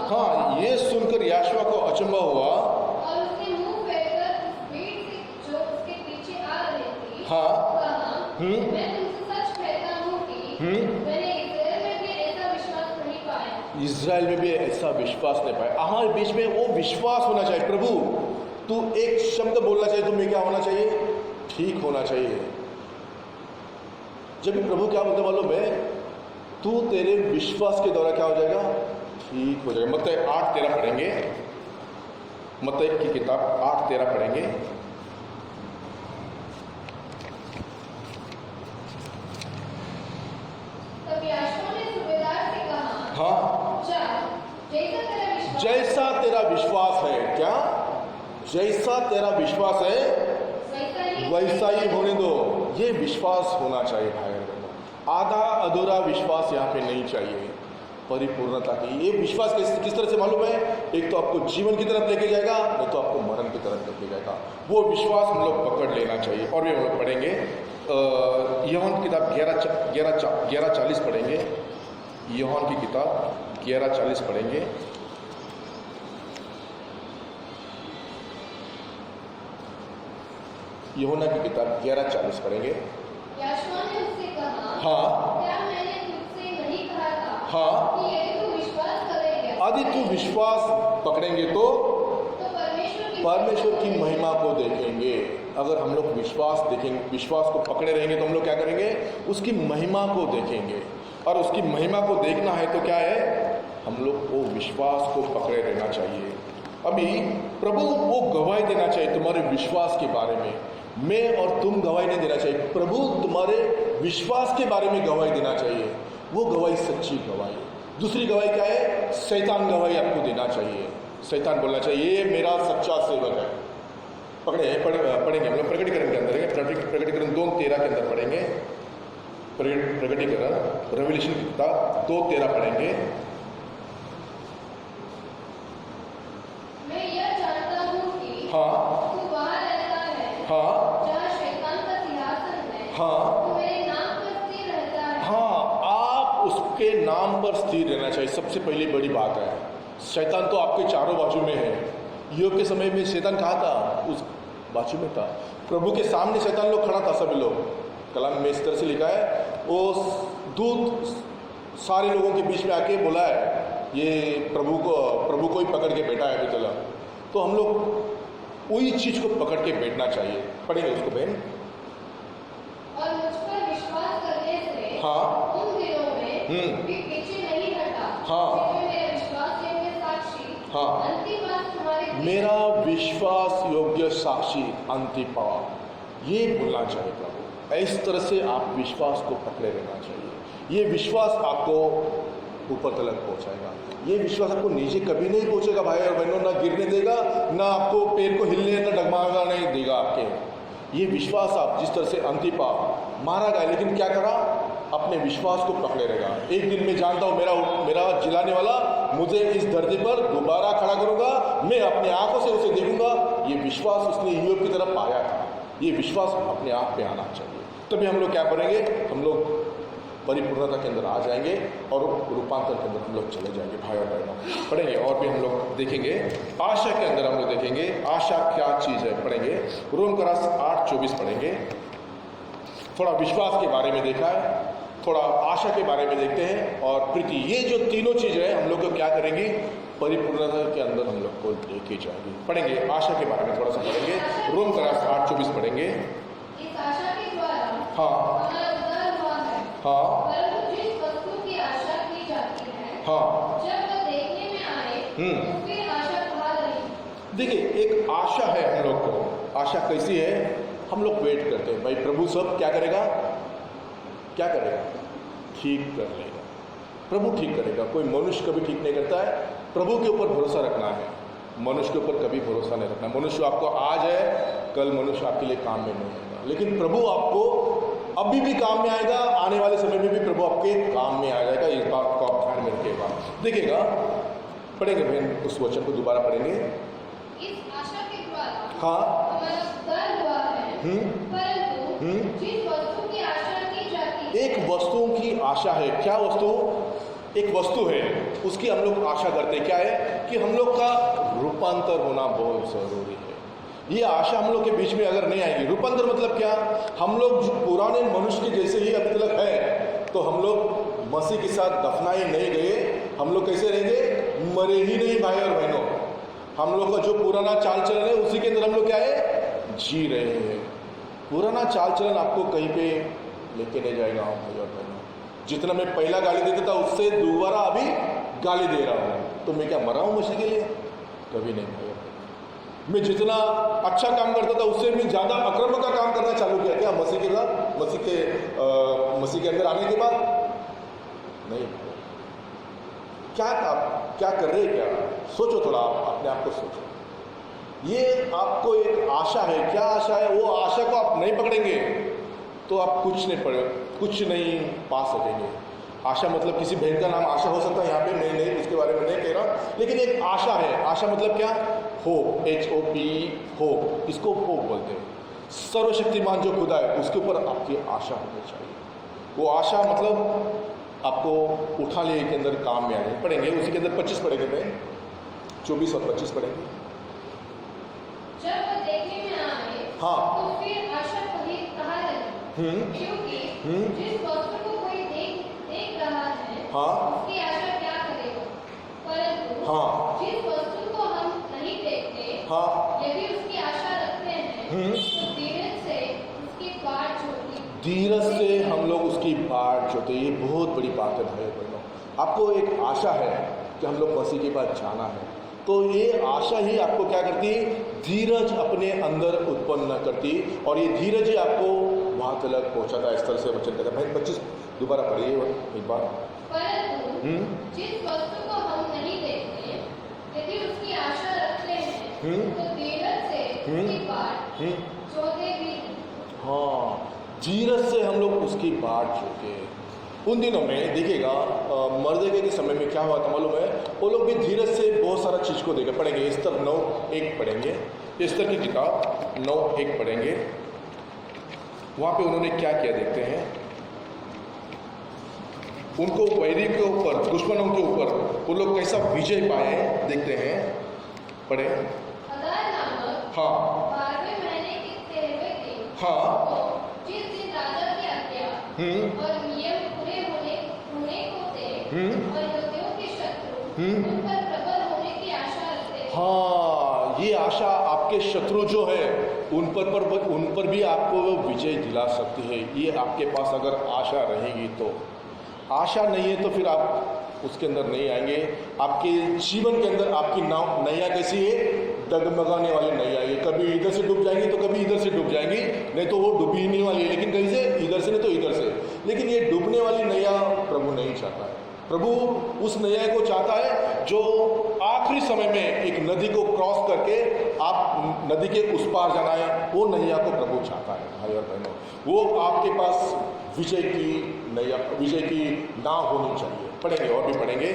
हाँ, ये सुनकर याशुआ को अचंभा हुआ और उसने मुंह फेरकर उस भीड़ से जो उसके पीछे आ रही थी, हाँ कहा, मैं तुमसे सच कहता हूँ कि मैंने इस्राएल में भी ऐसा विश्वास नहीं पाया। इस्राएल में भी ऐसा विश्वास नहीं पाया। हमारे बीच में वो विश्वास होना चाहिए। प्रभु तू एक शब्द बोलना चाहिए, तुम्हें क्या होना चाहिए, ठीक होना चाहिए। जब भी प्रभु क्या बोलते मालूम है, तू तेरे विश्वास के द्वारा क्या हो जाएगा, ठीक हो जाएगा। मत्ती 8:13 पढ़ेंगे, मत्ती की किताब 8:13 पढ़ेंगे। तब याशुआ ने सूबेदार से कहा, हाँ, जैसा तेरा विश्वास है, क्या जैसा तेरा विश्वास है वैसा ही होने दो। ये विश्वास होना चाहिए भाई बहनों। आधा अधूरा विश्वास यहाँ पे नहीं चाहिए, परिपूर्णता की। ये विश्वास किस तरह से मालूम है, एक तो आपको जीवन की तरफ लेके जाएगा, नहीं तो आपको मरण की तरफ लेके जाएगा। वो विश्वास हम लोग पकड़ लेना चाहिए। और भी हम लोग पढ़ेंगे, यूहन्ना की किताब 11:40 पढ़ेंगे। यूहन्ना की किताब 11:40 पढ़ेंगे। यूहन्ना की किताब 11:40 पढ़ेंगे। याशुआ ने उससे कहा, हाँ, क्या मैंने तुझसे नहीं कहा था हाँ, कि यदि तू विश्वास करेगा, यदि तू विश्वास पकड़ेंगे तो परमेश्वर की महिमा को देखेंगे। अगर हम लोग विश्वास देखेंगे, विश्वास को पकड़े रहेंगे, तो हम लोग क्या करेंगे, उसकी महिमा को देखेंगे। और उसकी महिमा को देखना है तो क्या है, हम लोग वो विश्वास को पकड़े रहना चाहिए। अभी प्रभु वो गवाही देना चाहिए तुम्हारे विश्वास के बारे में। मैं और तुम गवाही नहीं देना चाहिए, प्रभु तुम्हारे विश्वास के बारे में गवाही देना चाहिए। वो गवाही सच्ची गवाही। दूसरी गवाही क्या है, शैतान गवाही आपको देना चाहिए। शैतान बोलना चाहिए ये मेरा सच्चा सेवक है। पढ़ेंगे हम लोग प्रकटीकरण के अंदर, प्रकटीकरण 2:13 के अंदर पढ़ेंगे। प्रकटीकरण रेवल्यूशन की किताब 2:13 पढ़ेंगे। मैं यह जानता हूँ कि हाँ, तू वहाँ रहता है, हाँ, जहाँ शैतान का सिंहासन है, हाँ, तू मेरे नाम पर स्थिर रहता है। हाँ, आप उसके नाम पर स्थिर रहना चाहिए। सबसे पहली बड़ी बात है, शैतान तो आपके चारों बाजू में है। योग के समय में शैतान कहा था, उस बाजू में था। प्रभु के सामने शैतान लोग खड़ा था, सभी लोग। कलाम में इस तरह से लिखा है, वो दूत सारे लोगों के बीच में आके बोला है, ये प्रभु को ही पकड़ के बैठा है अभी चला। तो हम लोग वही चीज को पकड़ के बैठना चाहिए। पढ़ेंगे उसको बहन। और मुझ पर विश्वास करने से हाँ। उन दिनों में भी पीछे नहीं हटा। हाँ। मेरा विश्वास योग्य साक्षी हाँ। अंतिम बात तुम्हारे मेरा विश्वास योग्य साक्षी अंतिपा, ये बोलना चाहिए प्रभु। इस तरह से आप विश्वास को पकड़े रहना चाहिए। ये विश्वास आपको ऊपर तक पहुंचाएगा। ये विश्वास आपको नीचे कभी नहीं पहुंचेगा भाई और बहनों, ना गिरने देगा, ना आपको पैर को हिलने ना डगमगा नहीं देगा आपके। ये विश्वास आप जिस तरह से अंतिपा मारा गया, लेकिन क्या करा, अपने विश्वास को पकड़े रहेगा। एक दिन मैं जानता हूँ मेरा जिलाने वाला मुझे इस धरती पर दोबारा खड़ा करूंगा, मैं अपनी आंखों से उसे देखूंगा। ये विश्वास उसने यूरोप की तरफ पाया था। ये विश्वास अपने आप पे आना चाहिए, तभी हम लोग क्या करेंगे, हम लोग परिपूर्णता के अंदर आ जाएंगे और रूपांतर के अंदर हम लोग चले जाएंगे। भाई और बहनों, पढ़ेंगे और भी हम लोग देखेंगे। आशा के अंदर हम लोग देखेंगे आशा क्या चीज़ है। पढ़ेंगे रोम का 8:24 पढ़ेंगे। थोड़ा विश्वास के बारे में देखा है, थोड़ा आशा के बारे में देखते हैं और प्रीति। ये जो तीनों चीज़ है हम लोग को क्या करेंगी, परिपूर्णता के अंदर हम लोग को लेके जाएंगे। पढ़ेंगे आशा के बारे में थोड़ा सा पढ़ेंगे। रोम का 8:24 पढ़ेंगे। इस आशा के द्वारा हाँ हमारा उद्धार हुआ है। हाँ परंतु जिस वस्तु की आशा की जाती है, हाँ, जब वह देखने में आए तो फिर आशा कहाँ रही। देखिए एक आशा है हम लोग को। आशा कैसी है, हम लोग वेट करते हैं भाई प्रभु सब क्या करेगा, क्या करेगा, ठीक कर लेगा। प्रभु ठीक करेगा। कोई मनुष्य कभी ठीक नहीं करता है। प्रभु के ऊपर भरोसा रखना है, मनुष्य के ऊपर कभी भरोसा नहीं रखना। मनुष्य आपको आज है, कल मनुष्य आपके लिए काम में नहीं आएगा, लेकिन प्रभु आपको अभी भी काम में आएगा, आने वाले समय में भी प्रभु आपके काम में आ जाएगा। इस बात को आप ध्यान में रखिएगा। देखिएगा, पढ़ेंगे बहन उस वचन को दोबारा पढ़ेंगे। इस आशा के द्वारा हाँ हमारा उद्धार हुआ है। परंतु जिस वस्तु की आशा की जाती है, एक वस्तु की आशा है। क्या वस्तु, एक वस्तु है, उसकी हम लोग आशा करते हैं। क्या है कि हम लोग का रूपांतर होना बहुत जरूरी है। ये आशा हम लोग के बीच में अगर नहीं आएगी, रूपांतर मतलब क्या, हम लोग जो पुराने मनुष्य के जैसे ही अभी तक है, तो हम लोग मसीह के साथ दफनाए नहीं गए, हम लोग कैसे रहेंगे, मरे ही नहीं भाई और बहनों। हम लोग का जो पुराना चाल चलन है उसी के अंदर हम लोग क्या है, जी रहे हैं। पुराना चाल चलन आपको कहीं पे लेके नहीं जाएगा भाई और बहनों। जितना मैं पहला गाली देता था उससे दोबारा अभी गाली दे रहा हूँ, तो मैं क्या मरा हूँ मसीह के लिए, कभी नहीं भाई। मैं जितना अच्छा काम करता था उससे मैं ज़्यादा अक्रम का काम करना चालू किया क्या मसीह के साथ, मसीह के अंदर आने के बाद नहीं। क्या कर रहे हैं, क्या सोचो, थोड़ा अपने आप को सोचो। ये आपको एक आशा है। क्या आशा है, वो आशा को आप नहीं पकड़ेंगे तो आप कुछ नहीं पा सकेंगे। आशा मतलब किसी बहन का नाम आशा हो सकता है यहाँ पे, मैं नहीं उसके बारे में नहीं कह रहा, लेकिन एक आशा है। आशा मतलब क्या, होप, HOP, होप, इसको होप बोलते हैं। सर्वशक्तिमान जो खुदा है उसके ऊपर आपकी आशा होनी चाहिए। वो आशा मतलब आपको उठा लिए के अंदर काम में आने। पढ़ेंगे उसी के अंदर 25 पढ़ेंगे, मैं 24 और 25 पढ़ेंगे। जब वह देखने में आए हाँ तो फिर आशा कहाँ रही, क्योंकि जिस वस्तु को कोई देख रहा है हाँ उसकी आशा क्या करेगा। परंतु हाँ जिस वस्तु को हम नहीं देखते, हाँ यदि उसकी आशा रखते हैं तो धीरज से उसकी बाट जोड़ती। धीरज से हम लोग उसकी बाट जोते। ये बहुत बड़ी बात है भाई बहनों। आपको एक आशा है कि हम लोग मसीह के पास जाना है, तो ये आशा ही आपको क्या करती, धीरज अपने अंदर उत्पन्न करती, और ये धीरज ही आपको वहाँ तक पहुँचाता है। इस तरह से वचन कहता है। भाई 25 दोबारा पढ़िए एक बार। परंतु जिस वस्तु को हम नहीं देखते, यदि उसकी आशा रखते हैं तो धीरज से उसकी बाट जोते भी। हाँ, धीरज से हम लोग उसकी बाट जोते। उन दिनों में देखिएगा मर्दे के समय में क्या हुआ था मालूम है, वो लोग भी धीरज से बहुत सारा चीज़ को देखे। पढ़ेंगे एस्तर 9:1 पढ़ेंगे, एस्तर की किताब 9:1 पढ़ेंगे। वहाँ पे उन्होंने क्या किया देखते हैं। उनको वैरी के ऊपर, दुश्मनों के ऊपर वो लोग कैसा विजय पाए देखते हैं। पढ़े। अदार नामक हाँ 12वें महीने हाँ। तो जिस दिन राजा की आज्ञा और नियम पूरे होने को थे और यहूदियों के शत्रु उन पर प्रबल होने की आशा रखते थे। हाँ, ये आशा आपके शत्रु जो है उन पर भी आपको वो विजय दिला सकती है। ये आपके पास अगर आशा रहेगी तो। आशा नहीं है तो फिर आप उसके अंदर नहीं आएंगे। आपके जीवन के अंदर आपकी नाव नैया कैसी है? डगमगाने वाली नैया है। कभी इधर से डूब जाएंगी तो कभी इधर से डूब जाएंगी, नहीं तो वो डूबी ही नहीं वाली है। लेकिन कहीं से इधर से नहीं तो इधर से। लेकिन ये डूबने वाली नैया प्रभु नहीं चाहता है। प्रभु उस नैया को चाहता है जो आखिरी समय में एक नदी को क्रॉस करके आप नदी के उस पार जाना है, वो नैया को प्रभु चाहता है। भाई और बहनों, वो आपके पास विजय की नैया, विजय की नाव होनी चाहिए। पढ़ेंगे और भी पढ़ेंगे,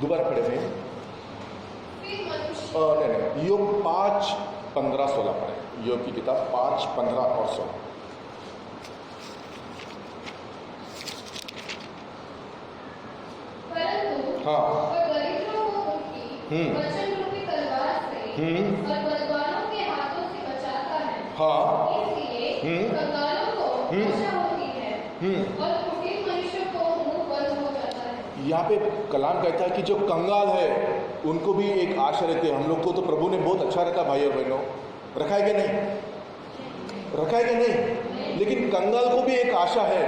दोबारा पढ़े थे। नहीं, योग 5, 15, 16 पढ़े। योग की किताब 5, 15 और 16। परंतु हाँ। वह दरिद्रों को उनकी वचन रूपी तलवार से और बलवानों के हाथों से बचाता है। हाँ। इसलिए कंगालों को आशा होती है और कुटिल मनुष्यों को मुंह बंद हो जाता है। यहाँ पे कलाम कहता है कि जो कंगाल है उनको भी एक आशा रहती है। हम लोग को तो प्रभु ने बहुत अच्छा रखा भाई और बहनों, रखा है कि नहीं? रखा है कि नहीं? लेकिन कंगाल को भी एक आशा है।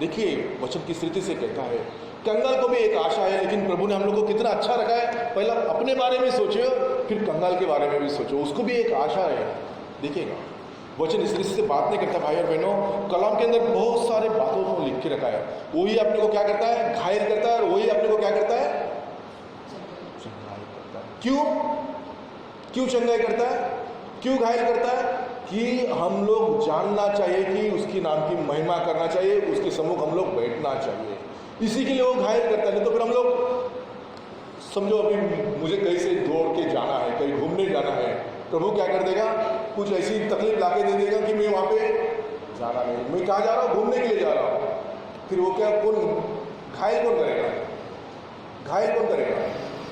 देखिए वचन की स्थिति से कहता है कंगाल को भी एक आशा है। लेकिन प्रभु ने हम लोग को कितना अच्छा रखा है। पहला अपने बारे में सोचो, फिर कंगाल के बारे में भी सोचो, उसको भी एक आशा है। देखिएगा वचन इस दृष्टि से बात नहीं करता भाई और बहनों। कलाम के अंदर बहुत सारे बातों को लिख के रखा है। वही अपने को क्या करता है? घायल करता है। और वही अपने को क्या करता है? चंगाई करता है। क्यों चंगाई करता है? क्यों घायल करता है? कि हम लोग जानना चाहिए कि उसकी नाम की महिमा करना चाहिए, उसके सम्मुख हम लोग बैठना चाहिए। इसी के लिए वो घायल करता है। तो फिर हम लोग समझो अभी मुझे कहीं से दौड़ के जाना है, कहीं घूमने जाना है, प्रभु क्या कर देगा? कुछ ऐसी तकलीफ लाके दे देगा कि मैं वहाँ पे जाना नहीं। मैं कहाँ जा रहा हूँ? घूमने के लिए जा रहा हूँ। फिर वो क्या घायल कौन करेगा? घायल कौन करेगा?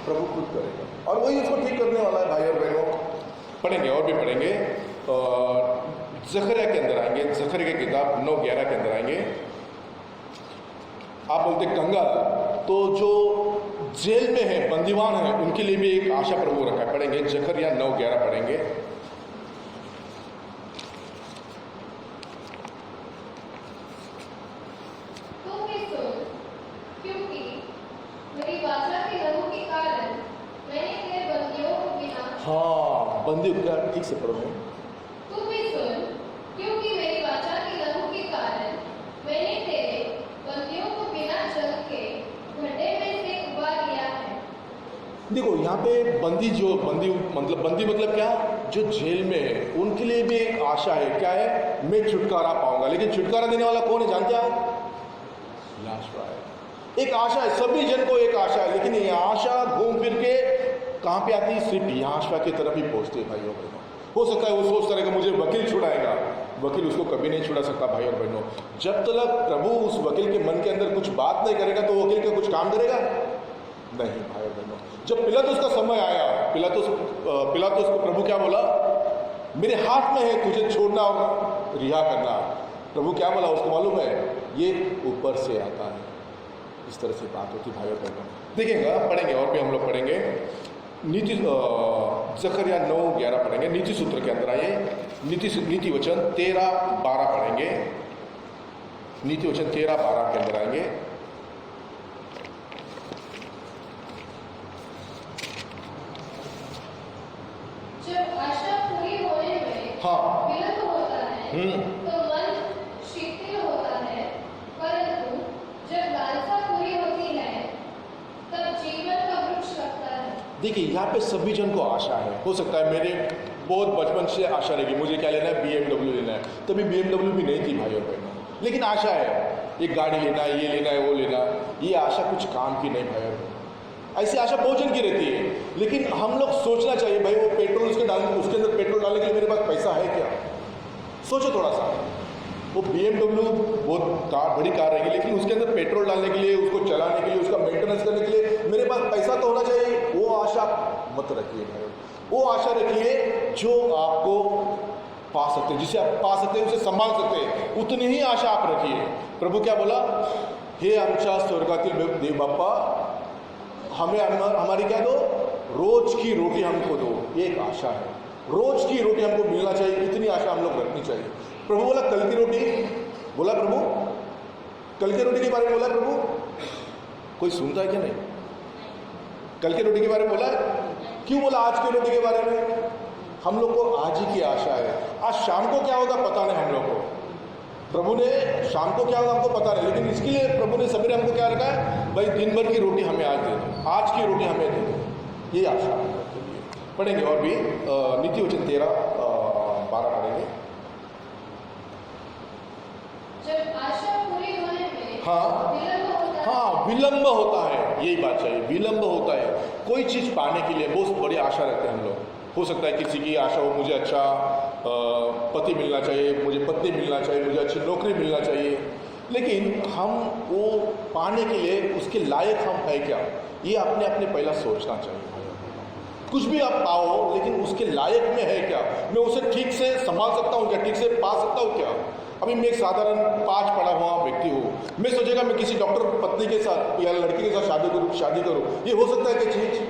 प्रभु खुद करेगा। और वही उसको ठीक करने वाला है भाई और बहनों। पढ़ेंगे और भी पढ़ेंगे। जकरिया के अंदर आएंगे, जकरिया की किताब 9-11 के अंदर आएंगे। आप बोलते कंगाल, तो जो जेल में है, बंदीवान है, उनके लिए भी एक आशा प्रभु रखा है। पढ़ेंगे जकरिया 9-11 पढ़ेंगे। तो भी सुन, क्योंकि मेरी वाचा के लहू के कारण मैंने तेरे बंदियों को बिना। हाँ, बंदी क्या? ठीक से पढ़ो। तू भी सुन, क्योंकि मेरी वाचा के लहू के कारण मैंने तेरे बंदियों को बिना जल के गड्ढे में से उबार लिया है। देखो यहाँ पे बंदी मतलब क्या? जो जेल में है उनके लिए भी एक आशा है। क्या है? मैं छुटकारा पाऊंगा। लेकिन छुटकारा देने वाला कौन है जानते हैं? याशुआ है। एक आशा है, सभी जन को एक आशा है। लेकिन ये आशा घूम फिर के कहाँ पे आती है? सिर्फ याशुआ की तरफ ही पहुँचती है भाइयों बहनों। हो सकता है वो सोचता रहेगा मुझे वकील छुड़ाएगा, वकील उसको कभी नहीं छुड़ा सकता भाई और बहनों। जब तक प्रभु उस वकील के मन के अंदर कुछ बात नहीं करेगा तो वकील का कुछ काम करेगा नहीं भाई और बहनों। जब पिलातुस का समय आया, पिलातुस को प्रभु क्या बोला? मेरे हाथ में है तुझे छोड़ना और रिहा करना। प्रभु क्या बोला उसको मालूम है? ये ऊपर से आता है। इस तरह से बात होती भाई और बहनों। देखेंगे, पढ़ेंगे और भी हम लोग पढ़ेंगे। जकरिया 9-11 पढ़ेंगे। नीति सूत्र के अंदर आइए, नीति वचन 13-12 पढ़ेंगे। नीति वचन 13-12 के अंदर आएंगे। जब आशा पूरी होने में हाँ। विलंब होता है तो मन शिथिल होता है, परंतु जब लालसा पूरी होती है तब जीवन का वृक्ष लगता है। देखिए यहाँ पे सभी जन को आशा है। हो सकता है मेरे बहुत बचपन से आशा रहेगी, मुझे क्या लेना है? BMW लेना है। तभी BMW भी नहीं थी भाई और बहनों, लेकिन आशा है एक गाड़ी लेना है, ये लेना है, वो लेना। ये आशा कुछ काम की नहीं भाई और बहनों। ऐसी आशा बहुत जन की रहती है। लेकिन हम लोग सोचना चाहिए भाई वो पेट्रोल उसके अंदर पेट्रोल डालने के लिए मेरे पास पैसा है क्या? सोचो थोड़ा सा। वो BMW बहुत बड़ी कार रहेगी, लेकिन उसके अंदर पेट्रोल डालने के लिए, उसको चलाने के लिए, उसका मेंटेनेंस करने के लिए मेरे पास पैसा तो होना चाहिए। वो आशा मत रखिए भाई। वो आशा रखिए जो आपको पा सकते हैं, जिसे आप पा सकते हैं, उसे संभाल सकते हैं, उतनी ही आशा आप रखिए। प्रभु क्या बोला? हे आमच्या स्वर्गातील देव बाप्पा, हमें हमारी क्या दो? रोज की रोटी हमको दो। ये एक आशा है, रोज की रोटी हमको मिलना चाहिए, इतनी आशा हम लोग रखनी चाहिए। प्रभु बोला कल की रोटी, बोला प्रभु कल की रोटी के बारे में बोला प्रभु, कोई सुनता है क्या? नहीं। कल की रोटी के बारे में बोला है? क्यों बोला आज की रोटी के बारे में? हम लोग को आज ही की आशा है। आज शाम को क्या होगा पता नहीं हम लोग को, प्रभु ने शाम को क्या होगा हमको पता नहीं, लेकिन इसके लिए प्रभु ने सवेरे हमको क्या रखा है? भाई दिन भर की रोटी हमें आज दे दो, आज की रोटी हमें दे दो, ये आशा हम लोग के लिए। पढ़ेंगे और भी नीति वचन 13-12 पढ़ेंगे। जब आशा पूरी होने में हाँ विलंब होता है, यही बात चाहिए, विलंब होता है। कोई चीज़ पाने के लिए बहुत बड़ी आशा रखते हैं हम लोग। हो सकता है किसी की आशा हो, मुझे अच्छा पति मिलना चाहिए, मुझे पत्नी मिलना चाहिए, मुझे अच्छी नौकरी मिलना चाहिए, लेकिन हम वो पाने के लिए उसके लायक हम है क्या, ये आपने अपने पहला सोचना चाहिए। कुछ भी आप पाओ लेकिन उसके लायक में है क्या, मैं उसे ठीक से संभाल सकता हूँ क्या, ठीक से पा सकता हूँ क्या। अभी मैं एक साधारण 5 पढ़ा हुआ व्यक्ति हूँ, मैं सोचेगा मैं किसी डॉक्टर पत्नी के साथ या लड़की के साथ शादी करूँ, ये हो सकता है क्या चीज़?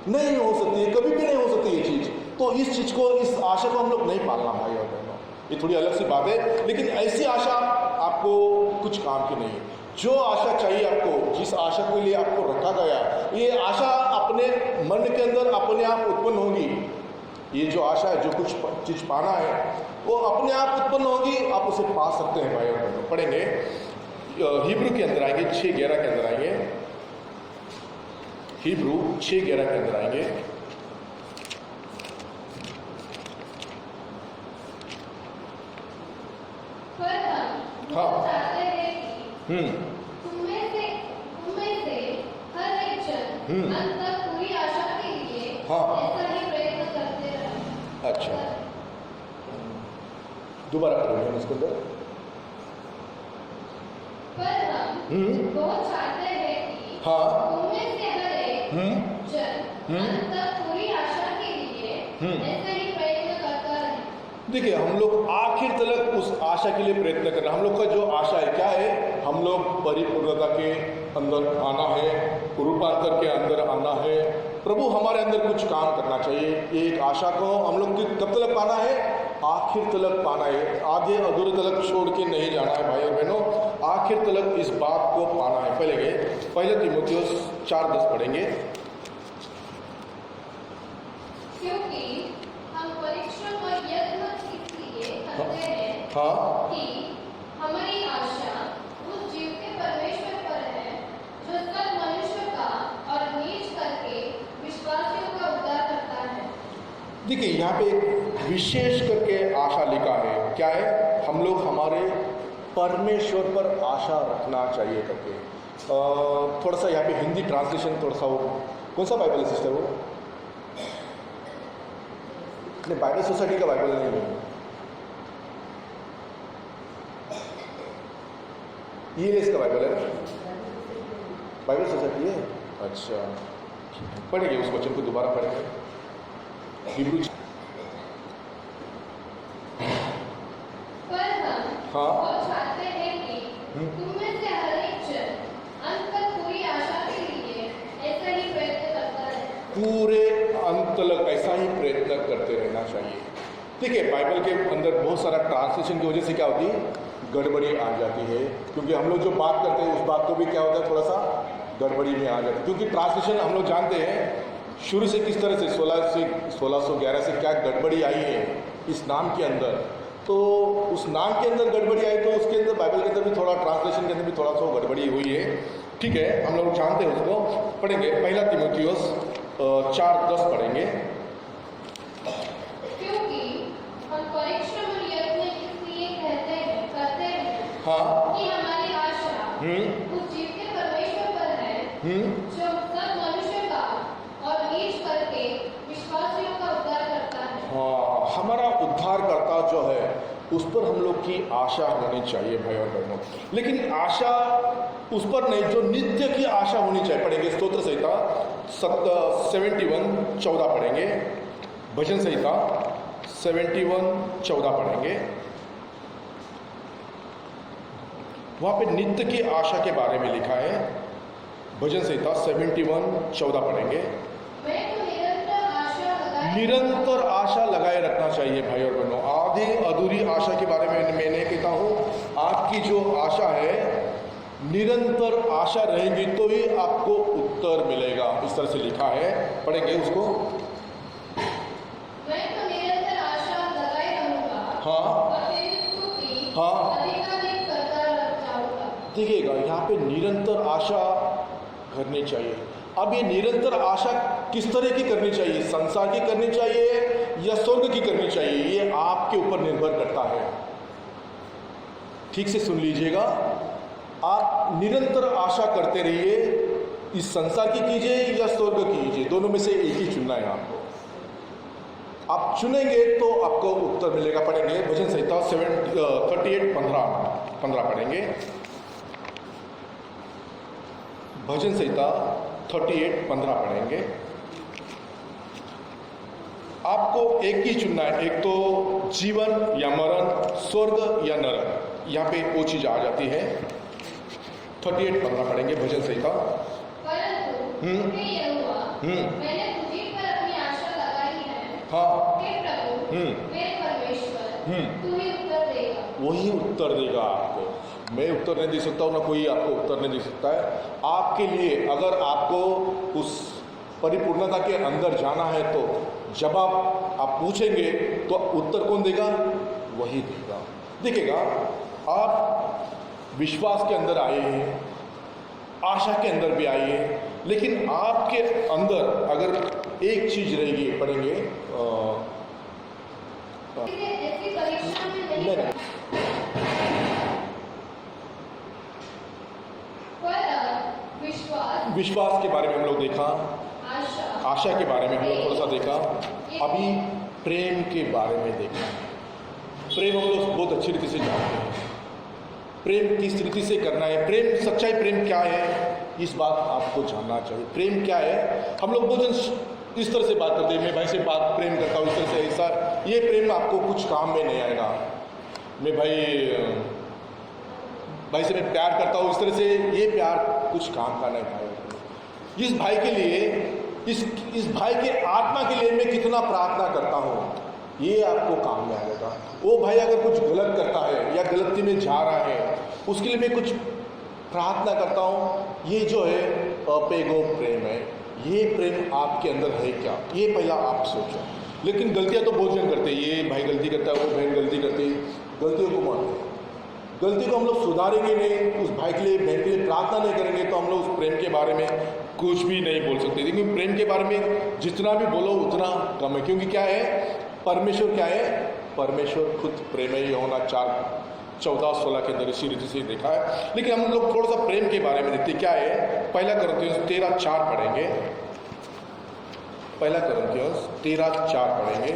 नहीं हो सकती है, कभी भी नहीं हो सकती ये चीज़। तो इस चीज़ को, इस आशा को हम लोग नहीं पालना भाई और बहनों, ये थोड़ी अलग सी बात है, लेकिन ऐसी आशा आपको कुछ काम की नहीं है। जो आशा चाहिए आपको, जिस आशा के लिए आपको रखा गया, ये आशा अपने मन के अंदर अपने आप उत्पन्न होगी। ये जो आशा है, जो कुछ चीज़ पाना है, वो अपने आप उत्पन्न होगी, आप उसे पा सकते हैं भाई और बहनों। पढ़ेंगे हिब्रू के अंदर आएंगे, 6:11 के अंदर आएंगे, हिब्रू 6:11 के अंदर आएंगे। चाहते हैं कि तुम में से हर एक जन अंत तक पूरी आशा के लिए ऐसा ही प्रयत्न करते रहे। अच्छा, दोबारा पढ़ेंगे इसके अंदर। पर हम बहुत चाहते हैं कि तुम में से हर एक जन अंत तक पूरी आशा के लिए ऐसा ही प्रयत्न करता रहे। देखिए, हम लोग आखिर तक उस आशा के लिए प्रयत्न कर रहे हैं। हम लोग का जो आशा है क्या है? हम लोग परिपूर्णता के अंदर आना है, रूपांतर के अंदर आना है, प्रभु हमारे अंदर कुछ काम करना चाहिए। एक आशा को हम लोग कब तक पाना है? आखिर तक पाना है, आधे अधूरे तक छोड़ के नहीं जाना है भाई और बहनों, आखिर तक इस बात को पाना है। पहले तीमुथियुस 4:10 पढ़ेंगे। क्योंकि हम परिश्रम और यत्न इसलिए करते हैं कि हमारी आशा उस जीवते परमेश्वर पर है जो सब मनुष्यों का और नीच करके विश्वासियों का उद्धार करता है। देखिए, यहाँ पे एक विशेष करके आशा लिखा है। क्या है? हम लोग हमारे परमेश्वर पर आशा रखना चाहिए करके। थोड़ा सा यहाँ पे हिंदी ट्रांसलेशन थोड़ा सा, वो कौन सा बाइबल है सिस्टर? वो नहीं, बाइबल सोसाइटी का बाइबल नहीं है, ये इसका बाइबल है ना, बाइबल सोसाइटी है। अच्छा, पढ़ेंगे उस वचन को, दोबारा पढ़ेंगे। हिब्रू और चाहते हैं कि तुम में से हर एक जन अंत तक पूरी आशा के लिए ऐसा ही प्रयत्न करता है। पूरे अंत तक ऐसा ही प्रयत्न करते रहना चाहिए। देखिए, बाइबल के अंदर बहुत सारा ट्रांसलेशन की वजह से क्या होती है? गड़बड़ी आ जाती है, क्योंकि हम लोग जो बात करते हैं उस बात को भी क्या होता है, थोड़ा सा गड़बड़ी में आ जाती है। क्योंकि ट्रांसलेशन हम लोग जानते हैं शुरू से किस तरह से 1611 से क्या गड़बड़ी आई है इस नाम के अंदर। तो उस नाम के अंदर गड़बड़ी आई, तो उसके अंदर बाइबल के अंदर भी थोड़ा, ट्रांसलेशन के अंदर भी थोड़ा सा गड़बड़ी हुई है। ठीक है, हम लोग जानते हैं उसको। पढ़ेंगे पहला तीमुथियुस 4:10 पढ़ेंगे। क्योंकि हम परिश्रम और यत्न इसलिए करते हैं कि हमारी आशा उस जीवते परमेश्वर पर है जो सब मनुष्यों का और नीच करके विश्वासियों का उद्धार करता है। हाँ, हमारा उद्धार करता जो है उस पर हम लोग की आशा होनी चाहिए भाई और बहनों। लेकिन आशा उस पर नहीं, जो नित्य की आशा होनी चाहिए। पढ़ेंगे स्तोत्र संहिता 71:14 पढ़ेंगे। भजन संहिता 71:14 पढ़ेंगे। वहाँ पे नित्य की आशा के बारे में लिखा है। भजन संहिता 71:14 पढ़ेंगे। निरंतर आशा लगाए रखना चाहिए भाई और बहनों। आधी अधूरी आशा के बारे में मैंने कहता हूँ, आपकी जो आशा है निरंतर आशा रहेगी तो ही आपको उत्तर मिलेगा। इस तरह से लिखा है, पढ़ेंगे उसको। मैं तो निरंतर आशा लगाए रहूंगा। हाँ और तेरी स्तुति हाँ अधिकाधिक करता जाऊंगा। देखिएगा, यहाँ पे निरंतर आशा करनी चाहिए। अब ये निरंतर आशा किस तरह की करनी चाहिए? संसार की करनी चाहिए या स्वर्ग की करनी चाहिए? ये आपके ऊपर निर्भर करता है। ठीक से सुन लीजिएगा, आप निरंतर आशा करते रहिए। इस संसार की कीजिए या स्वर्ग की कीजिए, दोनों में से एक ही चुनना है आपको। आप चुनेंगे तो आपको उत्तर मिलेगा। पढ़ेंगे भजन संहिता 38:15 पढ़ेंगे। भजन संहिता 38:15 पढ़ेंगे। आपको एक ही चुनना है, एक तो जीवन या मरण, स्वर्ग या नरक। यहाँ पे वो चीज आ जाती है। 38:15 पढ़ेंगे भजन संहिता। परंतु हे यहोवा, मैंने तुझी पर अपनी आशा लगाई है। हाँ हे प्रभु, मेरे परमेश्वर, तू ही उत्तर देगा। वही उत्तर देगा आपको। मैं उत्तर नहीं दे सकता हूँ, ना कोई आपको उत्तर नहीं दे सकता है। आपके लिए अगर आपको उस परिपूर्णता के अंदर जाना है तो जब आप पूछेंगे तो उत्तर कौन देगा? वही देगा। देखिएगा, आप विश्वास के अंदर आए हैं, आशा के अंदर भी आए हैं, लेकिन आपके अंदर अगर एक चीज रहेगी, पढ़ेंगे ऐसी परीक्षा में नहीं पर विश्वास के बारे में हम लोग देखा, आशा के बारे में हम लोग थोड़ा सा देखा, अभी प्रेम के बारे में देखा। प्रेम हम लोग बहुत अच्छी रीति से जानते हैं। प्रेम किस रीति से करना है, प्रेम, सच्चाई प्रेम क्या है, इस बात आपको जानना चाहिए। प्रेम क्या है? हम लोग बहुत इस तरह से बात करते हैं, मैं भाई से बात प्रेम करता हूँ इस तरह से, ऐसा, ये प्रेम आपको कुछ काम में नहीं आएगा। मैं भाई से मैं प्यार करता हूँ इस तरह से, ये प्यार कुछ काम का नहीं है। इस भाई के लिए, इस भाई के आत्मा के लिए मैं कितना प्रार्थना करता हूँ, ये आपको काम में आएगा। वो भाई अगर कुछ गलत करता है या गलती में जा रहा है, उसके लिए मैं कुछ प्रार्थना करता हूँ, ये जो है अपेगो प्रेम है। ये प्रेम आपके अंदर है क्या, ये पहला आप सोचो। लेकिन गलतियाँ तो बहुत जन करते हैं, ये भाई गलती करता है, वो बहन गलती करती है, गलतियों को मानते हैं। गलती को हम लोग सुधारेंगे नहीं, उस भाई के लिए, बहन के लिए प्रार्थना नहीं करेंगे तो हम लोग उस प्रेम के बारे में कुछ भी नहीं बोल सकते। लेकिन प्रेम के बारे में जितना भी बोलो उतना कम है, क्योंकि क्या है, परमेश्वर क्या है, परमेश्वर खुद प्रेम ही होना 4:14-16 के अंदर इसी रीति से देखा है। लेकिन हम लोग थोड़ा सा प्रेम के बारे में देखते क्या है। पहला कुरिन्थियों 13:4 पढ़ेंगे। पहला कुरिन्थियों 13:4 पढ़ेंगे।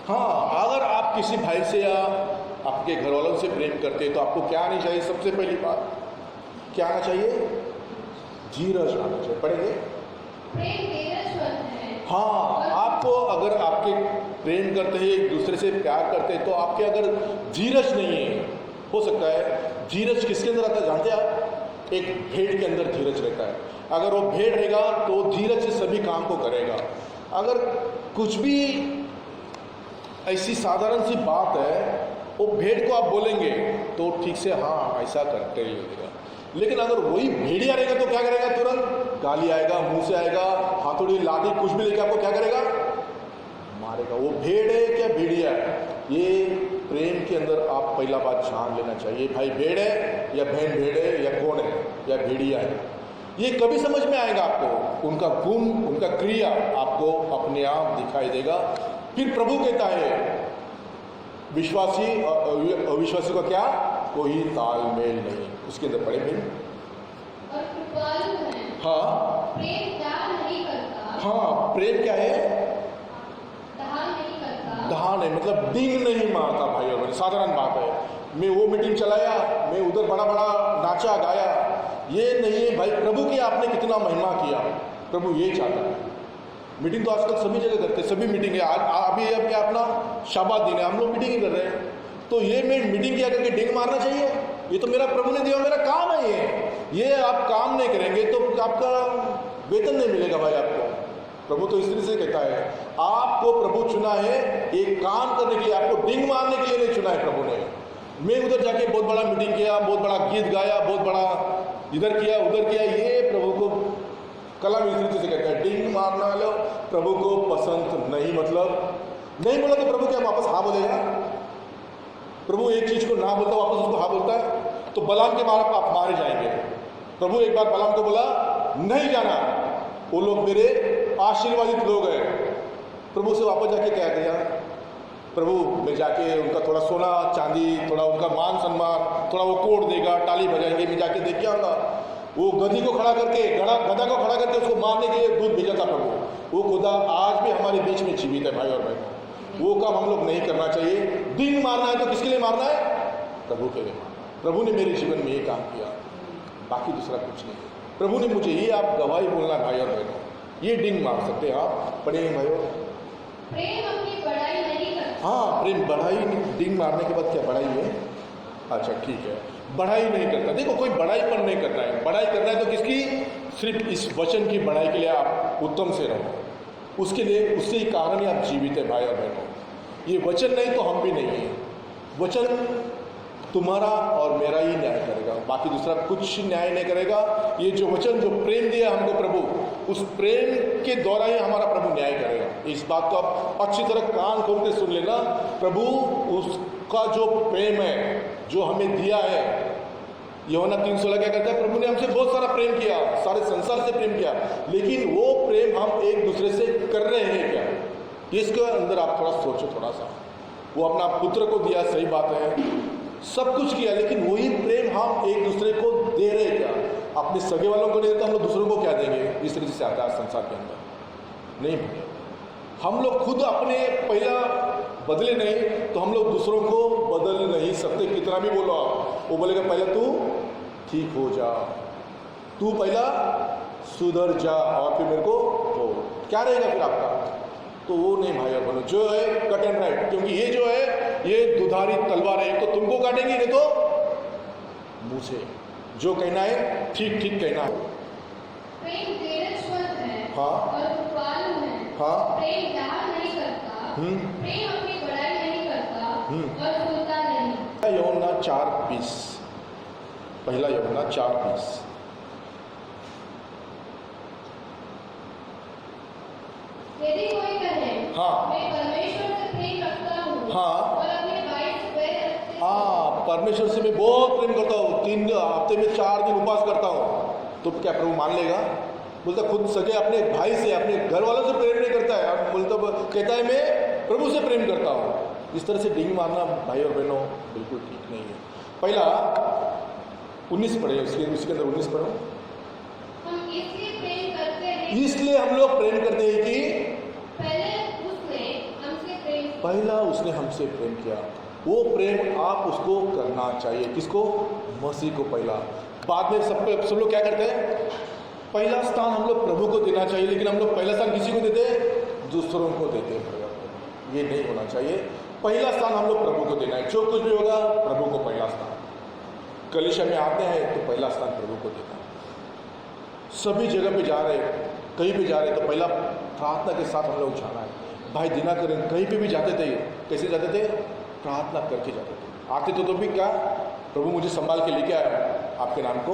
हाँ, अगर आप किसी भाई से या आपके घर वालों से प्रेम करते हैं तो आपको क्या आनी चाहिए? सबसे पहली बात क्या आना चाहिए? धीरज आना चाहिए। पढ़ेंगे। हाँ, आपको अगर आपके प्रेम करते हैं, एक दूसरे से प्यार करते हैं, तो आपके अगर धीरज नहीं है, हो सकता है, धीरज किसके अंदर आता है जानते हैं आप? एक भेड़ के अंदर धीरज रहता है। अगर वो भेड़ रहेगा तो धीरज से सभी काम को करेगा। अगर कुछ भी ऐसी साधारण सी बात है, वो भेड़ को आप बोलेंगे तो ठीक से हाँ ऐसा करते ही होगा। लेकिन अगर वही भेड़िया रहेगा तो क्या करेगा? तुरंत गाली आएगा, मुंह से आएगा, हाथोड़ी लाठी कुछ भी लेके आपको क्या करेगा? मारेगा। वो भेड़ है क्या भेड़िया है? ये प्रेम के अंदर आप पहला बात जान लेना चाहिए, भाई भेड़ है या बहन भेड़ है या कौन है या भेड़िया है, ये कभी समझ में आएगा आपको। उनका गुण, उनका क्रिया आपको अपने आप दिखाई देगा। फिर प्रभु कहता है विश्वासी अविश्वासी का क्या कोई तालमेल नहीं। उसके अंदर पढ़े फिर और कृपालु है। हाँ, प्रेम त्याग नहीं करता। हाँ, प्रेम क्या है? दाह नहीं करता। दाह नहीं, मतलब डिंग नहीं मारता भाई और बहन, साधारण बात है। मैं वो मीटिंग चलाया, मैं उधर बड़ा बड़ा नाचा गाया, ये नहीं है भाई। प्रभु की आपने कितना महिमा किया, प्रभु ये चाहता है। मीटिंग तो आजकल सभी जगह करते हैं, सभी मीटिंग है। अभी अपना शाबाद दिन है, हम लोग मीटिंग ही कर रहे हैं। तो ये मैं मीटिंग किया करके डिंग मारना चाहिए? ये तो मेरा प्रभु ने दिया, मेरा काम है ये आप काम नहीं करेंगे तो आपका वेतन नहीं मिलेगा भाई आपको। प्रभु तो इस तरह से कहता है, आपको प्रभु चुना है एक काम करने के लिए, आपको डिंग मारने के लिए नहीं चुना है प्रभु ने। मैं उधर जाके बहुत बड़ा मीटिंग किया, बहुत बड़ा गीत गाया, बहुत बड़ा इधर किया उधर किया, ये प्रभु को कलम इस तरीके से कहता है। डिंग मारना लो प्रभु को पसंद नहीं, मतलब नहीं बोला तो प्रभु क्या वापस हाँ बोलेगा? प्रभु एक चीज को ना बोलता वापस उसको हाँ बोलता है? तो बलाम के मारा आप मारे जाएंगे। प्रभु एक बार बलाम को बोला नहीं जाना, वो लोग मेरे आशीर्वादित लोग हैं। प्रभु से वापस जाके क्या किया? प्रभु मैं जाके उनका थोड़ा सोना चांदी, थोड़ा उनका मान सम्मान, थोड़ा वो कोड देगा, ताली बजाएंगे, मैं जाके देख के आऊँगा। वो गधी को खड़ा करके, गधा को खड़ा करके उसको मारने के लिए दूध भेजा था प्रभु। वो खुदा आज भी हमारे बीच में जीवित है भाई और बहनों। वो काम हम लोग नहीं करना चाहिए। दिन मारना है तो किसके लिए मारना है? प्रभु के लिए मारना है। प्रभु ने मेरे जीवन में ये काम किया, बाकी दूसरा कुछ नहीं। प्रभु ने मुझे ये आप गवाही बोलना भाई और बहनों, ये डिंग मार सकते हैं आप। पढ़ेंगे भाइयों, प्रेम अपनी बड़ाई नहीं करता। हाँ प्रेम बढ़ाई, डिंग मारने के बाद क्या बढ़ाई है? अच्छा ठीक है, बढ़ाई नहीं करता। देखो कोई बढ़ाई पर नहीं करना है, बढ़ाई करना है तो किसकी? सिर्फ इस वचन की बढ़ाई के लिए आप उत्तम से रहो, उसके लिए उससे ही कारण ही आप जीवित है भाई और बहनों। ये वचन नहीं तो हम भी नहीं है। वचन तुम्हारा और मेरा ही न्याय करेगा, बाकी दूसरा कुछ न्याय नहीं करेगा। ये जो वचन जो प्रेम दिया हमको प्रभु, उस प्रेम के द्वारा ही हमारा प्रभु न्याय करेगा। इस बात को आप अच्छी तरह कान खोल के सुन लेना। प्रभु उसका जो प्रेम है जो हमें दिया है, यूहन्ना 3:16 क्या कहता है? प्रभु ने हमसे बहुत सारा प्रेम किया, सारे संसार से प्रेम किया, लेकिन वो प्रेम हम एक दूसरे से कर रहे हैं क्या? इसके अंदर आप थोड़ा सोचो थोड़ा सा। वो अपना पुत्र को दिया, सही बात है, सब कुछ किया, लेकिन वही प्रेम हम एक दूसरे को दे रहे क्या? अपने सगे वालों को नहीं देते हम लोग दूसरों को क्या देंगे? इस तरीके से आता है संसार के अंदर। नहीं भैया, हम लोग खुद अपने पहला बदले नहीं तो हम लोग दूसरों को बदल नहीं सकते। कितना भी बोलो आप, वो बोलेगा पहले तू ठीक हो जा, तू पहला सुधर जा और फिर मेरे को हो, क्या रहेगा फिर आपका? तो वो नहीं भाई और बहनों, जो है कट एंड राइट, क्योंकि ये जो है ये दुधारी तलवार है, तो तुमको काटेंगी नहीं तो मुझे। जो कहना है ठीक ठीक कहना है। प्रेम धीरजवंत है हाँ और कृपालु है। हाँ प्रेम दाह नहीं करता। प्रेम अपनी बड़ाई नहीं करता और फूलता नहीं। यूहन्ना 4:20, पहला यूहन्ना 4:20। यदि कोई कहे हाँ मैं परमेश्वर से प्रेम रखता हूँ हाँ और अपने भाई से बैर रखते हैं, हाँ, परमेश्वर से मैं बहुत प्रेम करता हूँ, 3 हफ्ते में 4 दिन उपवास करता हूँ, तो क्या प्रभु मान लेगा? बोलता खुद सगे अपने भाई से, अपने घर वालों से प्रेम नहीं करता है, अब बोलता कहता है मैं प्रभु से प्रेम करता हूँ। इस तरह से डिंग मारना भाई और बहनों बिल्कुल ठीक नहीं है। पहला 19 पढ़े, उसके अंदर 19 पढ़ो। हम इसलिए प्रेम करते हैं, इसलिए हम लोग प्रेम करते हैं कि पहला उसने हमसे प्रेम किया। वो प्रेम आप उसको करना चाहिए, किसको? मसीह को पहला। बाद में सब लोग क्या करते हैं? पहला स्थान हम लोग प्रभु को देना चाहिए, लेकिन हम लोग पहला स्थान किसी को देते हैं? दूसरों को देते हैं। ये नहीं होना चाहिए। पहला स्थान हम लोग प्रभु को देना है, जो कुछ भी होगा प्रभु को पहला स्थान। कलीसिया में आते हैं तो पहला स्थान प्रभु को देना है। सभी जगह पे जा रहे, कहीं पे जा रहे तो पहला प्रार्थना के साथ हम लोग जाना है। भाई दिनाकर कहीं पे भी जाते थे, कैसे जाते थे? प्रार्थना करके जाते थे। आते तो भी क्या? प्रभु मुझे संभाल के लेके आया, आपके नाम को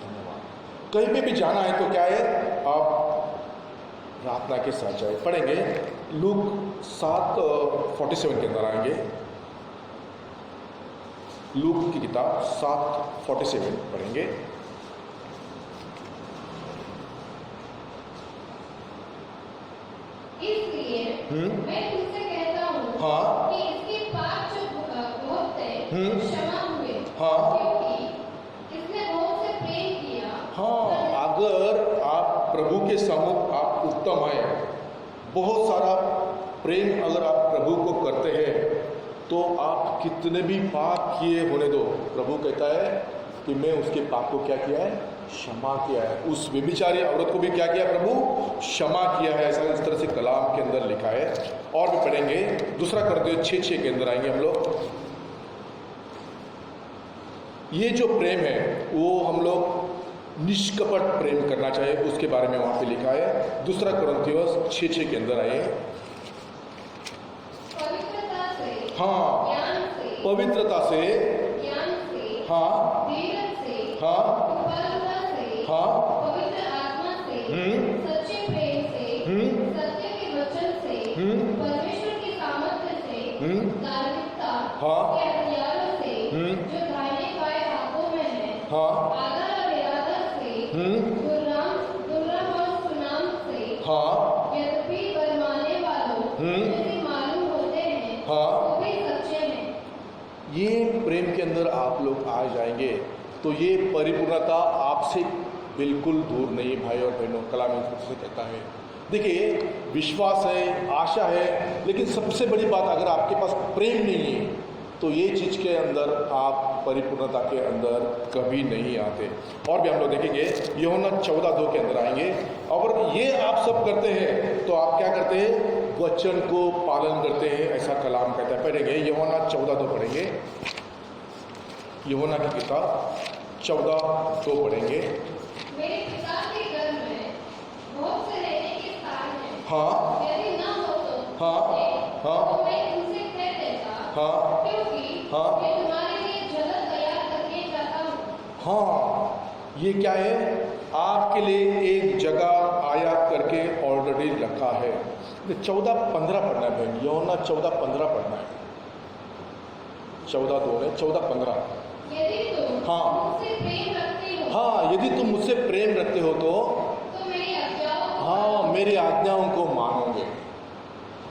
धन्यवाद। कहीं पे भी जाना है तो क्या है? आप प्रार्थना के साथ जाए। पढ़ेंगे लूक 7:47 के अंदर आएंगे। लूक की किताब 7:47 पढ़ेंगे। इसलिए मैं तुमसे कहता हूँ हाँ कि इसके पाप जो बहुत थे क्षमा हुए, हाँ क्योंकि इसने बहुत से प्रेम किया। हाँ, अगर आप प्रभु के सम्मुख आप उत्तम आए, बहुत सारा प्रेम अगर आप प्रभु को करते हैं तो आप कितने भी पाप किए होने दो, प्रभु कहता है कि मैं उसके पाप को क्या किया है, क्षमा किया है। उस व्यभिचारी औरत को भी क्या किया प्रभु, क्षमा किया है। ऐसा इस तरह से कलाम के अंदर लिखा है। और भी पढ़ेंगे, दूसरा Corinthiयों 6:6 के अंदर आएंगे हम लोग। ये जो प्रेम है वो हम लोग निष्कपट प्रेम करना चाहिए, उसके बारे में वहां पे लिखा है। दूसरा Corinthiयों 6:6 के अंदर आए। पवित्रता से, हाँ, ज्ञान से, पवित्रता से, ज्ञान से, हाँ, धीरज से, हाँ, कृपालुता से, हाँ, पवित्र आत्मा से, सच्चे प्रेम से, सत्य के वचन से, परमेश्वर की सामर्थ्य से, धार्मिकता हाँ, के हथियारों से, जो दाहिने बाएं हाथों में है, हाँ, आदर और इरादा से, दुर्नाम और सुनाम से, हाँ, यद्यपि बरमाने वालों जैसे मालूम होते हैं, हाँ। वो भी सच्चे हैं। ये प्रेम के अंदर आप लोग आ जाएंगे तो ये परिपूर्णता आपसे बिल्कुल दूर नहीं। भाई और बहनों, कलाम से कहता है, देखिए विश्वास है, आशा है, लेकिन सबसे बड़ी बात अगर आपके पास प्रेम नहीं है तो ये चीज़ के अंदर आप परिपूर्णता के अंदर कभी नहीं आते। और भी हम लोग देखेंगे, यूहन्ना 14:2 के अंदर आएंगे। और ये आप सब करते हैं तो आप क्या करते हैं, वचन को पालन करते हैं, ऐसा कलाम कहता है। पढ़ेंगे यूहन्ना 14:2 पढ़ेंगे, यूहन्ना की किताब 14:2 पढ़ेंगे। मेरे पिता के घर में बहुत से रहने के स्थान हैं। हाँ, यदि न हो तो हाँ, हाँ, तो मैं तुमसे कह देता, हाँ, क्योंकि हाँ, मैं तुम्हारे लिए जगह तैयार करने जाता हूँ। हाँ, ये क्या है, आपके लिए एक जगह आयात करके ऑलरेडी रखा है। 14:15 पढ़ना है बहन, यूहन्ना 14:15 पढ़ना है। 14:2 है, 14:15। यदि तुम हाँ। मुझसे प्रेम रखते हो हाँ, यदि तुम मुझसे प्रेम रखते हो तो मेरी आज्ञाओं को हाँ, मेरी आज्ञाओं को मानोगे,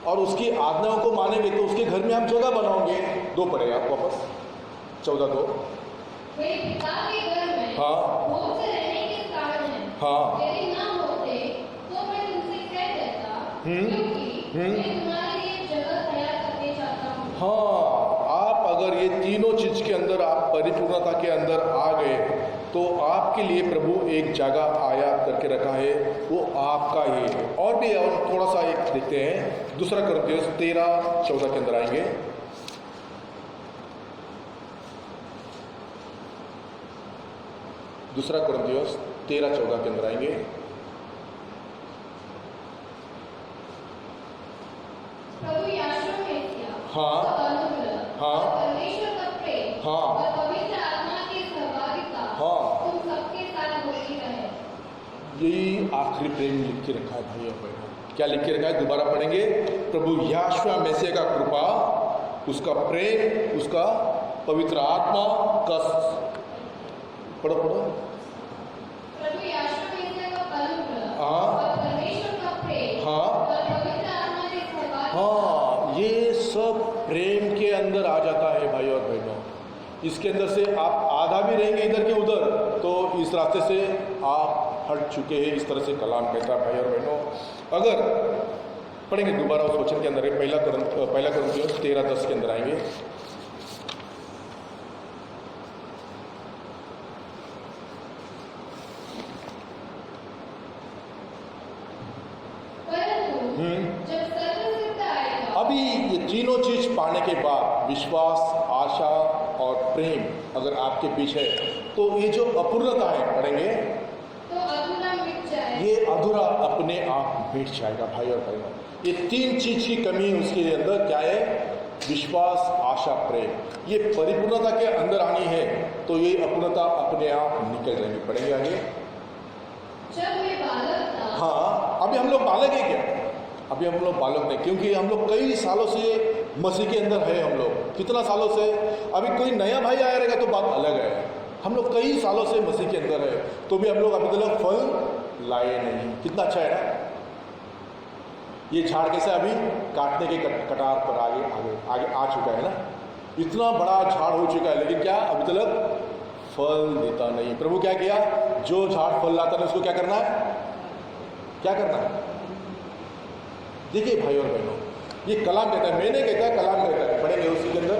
और उसकी आज्ञाओं को मानेंगे तो उसके घर में हम जगह बनाओगे। 2 पढ़े आप वापस, 14:2। मेरे पिता के घर में हाँ, बहुत से रहने के स्थान हैं। हाँ, यदि न होते तो मैं तुमसे कह देता, क्योंकि मैं तुम्हारे लिए जगह तैयार करने जाता हूँ। हाँ, आप अगर ये तीनों चीज के अंदर आप परिपूर्णता के अंदर आ गए तो आपके लिए प्रभु एक जगह आयात करके रखा है, वो आपका ही है। और भी और थोड़ा सा एक देखते हैं, दूसरा Corinthiयों 13:14 के अंदर आएंगे। दूसरा Corinthiयों 13:14 के अंदर आएंगे। प्रभु यीशु मसीह हाँ, का अनुग्रह, हाँ, और परमेश्वर का प्रेम, हाँ, और पवित्र आत्मा की सहभागिता हाँ। तुम सबके साथ होती रहे। यही आखिरी प्रेम लिख के रखा है भाई और बहनों। क्या लिख के रखा है, दोबारा पढ़ेंगे। प्रभु यीशु मसीह का कृपा, उसका प्रेम, उसका पवित्र आत्मा का, पढ़ो पढ़ो। प्रभु यीशु मसीह का अनुग्रह, हाँ, और परमेश्वर का प्रेम, हाँ, और पवित्र आत्मा की सहभागिता। हाँ, ये सब प्रेम के अंदर आ जाता है भाई और बहनों। इसके अंदर से आप आधा भी रहेंगे इधर के उधर तो इस रास्ते से आप हट चुके हैं, इस तरह से कलाम कहता है भाई और बहनों। अगर पढ़ेंगे दोबारा उस वचन के अंदर है, पहला Corinthiयों 13:10 के अंदर आएंगे। परंतु जब सर्वसिद्ध आएगा, अभी ये तीनों चीज पाने के बाद, विश्वास, आशा और प्रेम अगर आपके बीच है तो ये जो अपूर्णता है, पढ़ेंगे, तो अधूरा मिट जाए। ये अधूरा अपने आप मिट जाएगा भाई और बहनों। ये 3 चीज की कमी उसके अंदर क्या है, विश्वास, आशा, प्रेम। ये परिपूर्णता के अंदर आनी है तो ये अपूर्णता अपने आप निकल जाएंगी। पढ़ेंगे आगे। जब मैं बालक था, हाँ, अभी हम लोग बालक हैं क्या, अभी हम लोग बालक नहीं, क्योंकि हम लोग कई सालों से मसीह के अंदर है। हम लोग कितना सालों से, अभी कोई नया भाई आया रहेगा तो बात अलग है। हम लोग कई सालों से मसीह के अंदर है तो भी हम लोग अभी तक फल लाए नहीं। कितना अच्छा है ना, ये झाड़ कैसे अभी काटने के कटार पर आगे आगे आगे आ चुका है ना, इतना बड़ा झाड़ हो चुका है, लेकिन क्या अभी तक फल देता नहीं। प्रभु क्या किया, जो झाड़ फल लाता है उसको क्या करना है, क्या करना है। देखिए भाई और बहनों, ये कलाम कहता है, मैंने कहता है, कलाम कहता है, पढ़ेंगे उसी के अंदर।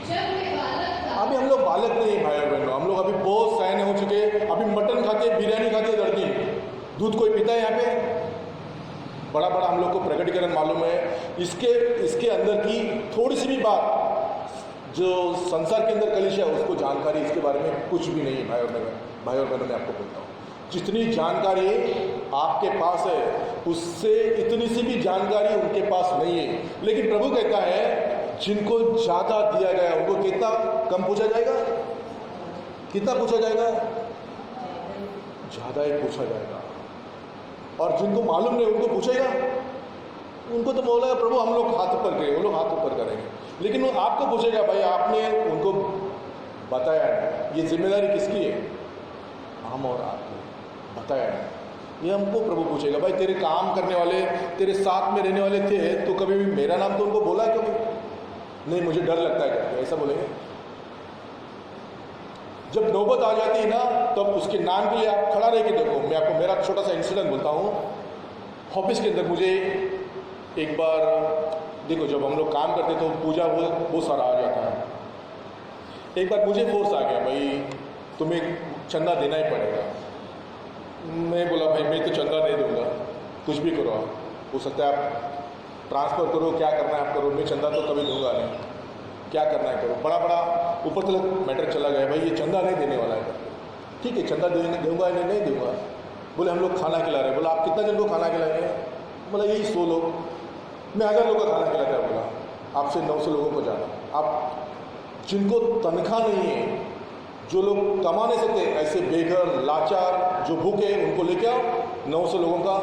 जब मैं बालक था, अभी हम लोग बालक नहीं भाई और बहनों, हम लोग अभी बहुत सयाने हो चुके। अभी मटन खाते, बिरयानी खाते, लड़की दूध कोई पीता है यहाँ पे? बड़ा बड़ा हम लोग को प्रकटीकरण मालूम है। इसके अंदर की थोड़ी सी भी बात जो संसार के अंदर कलीसिया है उसको जानकारी इसके बारे में कुछ भी नहीं है भाई और बहनों, मैं आपको बोलता हूँ जितनी जानकारी आपके पास है उससे इतनी सी भी जानकारी उनके पास नहीं है। लेकिन प्रभु कहता है जिनको ज़्यादा दिया गया उनको कितना कम पूछा जाएगा? कितना पूछा जाएगा? ज़्यादा ही पूछा जाएगा। और जिनको मालूम नहीं उनको पूछेगा, उनको तो बोला प्रभु हम लोग हाथ ऊपर करें, वो लोग हाथ ऊपर करेंगे। लेकिन वो आपको पूछेगा भाई आपने उनको बताया नहीं, ये जिम्मेदारी किसकी है? हम और आपने बताया नहीं, ये हमको प्रभु पूछेगा। भाई तेरे काम करने वाले, तेरे साथ में रहने वाले थे, तो कभी भी मेरा नाम तो उनको बोला है कभी? नहीं, मुझे डर लगता है करके, ऐसा बोलेंगे। जब नौबत आ जाती है ना तब उसके नाम के लिए आप खड़ा रह के देखो। मैं आपको मेरा छोटा सा इंसिडेंट बोलता हूँ। ऑफिस के अंदर मुझे एक बार देखो, जब हम लोग काम करते तो पूजा वो सारा आ जाता है। एक बार मुझे फोर्स आ गया, भाई तुम्हें चंदा देना ही पड़ेगा। मैं बोला भाई मैं तो चंदा नहीं दूंगा, कुछ भी करो आप, हो सकता है आप ट्रांसफ़र करो, क्या करना है आप करो, मैं चंदा तो कभी दूंगा नहीं, क्या करना है करो। बड़ा बड़ा ऊपर तक मैटर चला गया, भाई ये चंदा नहीं देने वाला है। ठीक है, चंदा दूंगा नहीं दूंगा। बोले हम लोग खाना खिला रहे हैं। बोला आप कितना जन को खाना खिलाएंगे? बोला यही 100 लोग। मैं 1000 लोगों का खाना खिलाता है। बोला आपसे 900 लोगों को जाना। आप जिनको तनख्वाह नहीं है, जो लोग कमा नहीं सकते, ऐसे बेघर लाचार जो भूखे, उनको लेके आओ, 900 लोगों का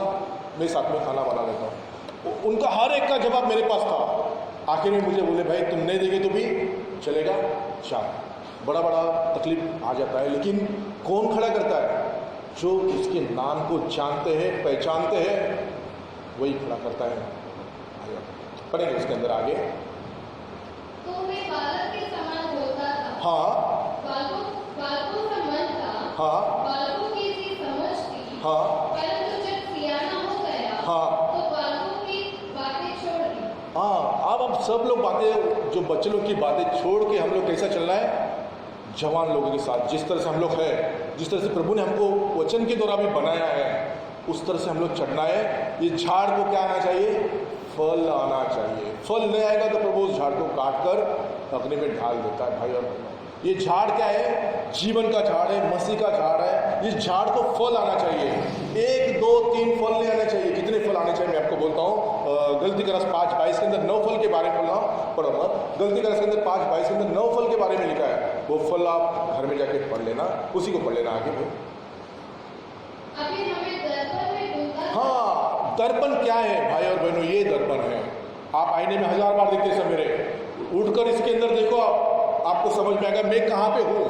मैं साथ में खाना बना लेता हूँ। उनका हर एक का जवाब मेरे पास था। आखिर में मुझे बोले भाई तुम नहीं देंगे तो भी चलेगा। शायद बड़ा बड़ा तकलीफ आ जाता है, लेकिन कौन खड़ा करता है? जो उसके नाम को जानते हैं, पहचानते हैं, वही खड़ा करता है। पढ़ेंगे उसके अंदर आगे। तो मैं बालक के समान होता था। हाँ बालकों का मन था। हाँ बालकों की सी समझ थी। हाँ परंतु जब सियाना हो गया, हाँ तो बालकों की बातें छोड़ दी। हाँ। अब सब लोग बातें, जो बच्चे लोग की बातें छोड़ के हम लोग कैसा चलना है? जवान लोगों के साथ जिस तरह से हम लोग है, जिस तरह से प्रभु ने हमको वचन के द्वारा भी बनाया है, उस तरह से हम लोग चढ़ना है। ये झाड़ को क्या आना चाहिए? फल आना चाहिए। फल नहीं आएगा तो प्रभु उस झाड़ को काट कर अग्नि में ढाल देता है। भाई और बहनों, ये झाड़ क्या है? जीवन का झाड़ है, मसीह का झाड़ है। इस झाड़ को फल आना चाहिए। 1 2 3 फल नहीं आने चाहिए। कितने फल आने चाहिए मैं आपको बोलता हूँ। गलती का रस 5:22 के अंदर 9 फल के बारे में बोल रहा हूँ। पढ़ो मत। गलती का रस के अंदर 5:22 के अंदर 9 फल के बारे में लिखा है। वो फल आप घर में जाके पढ़ लेना, उसी को पढ़ लेना आगे में। अभी हमें दर्पण में ढूंढा। हाँ, दर्पण क्या है भाई और बहनों? ये दर्पण है। आप आईने में 1000 बार देखते सवेरे उठकर इसके अंदर देखो, आपको समझ में आएगा मैं कहाँ पे हूँ,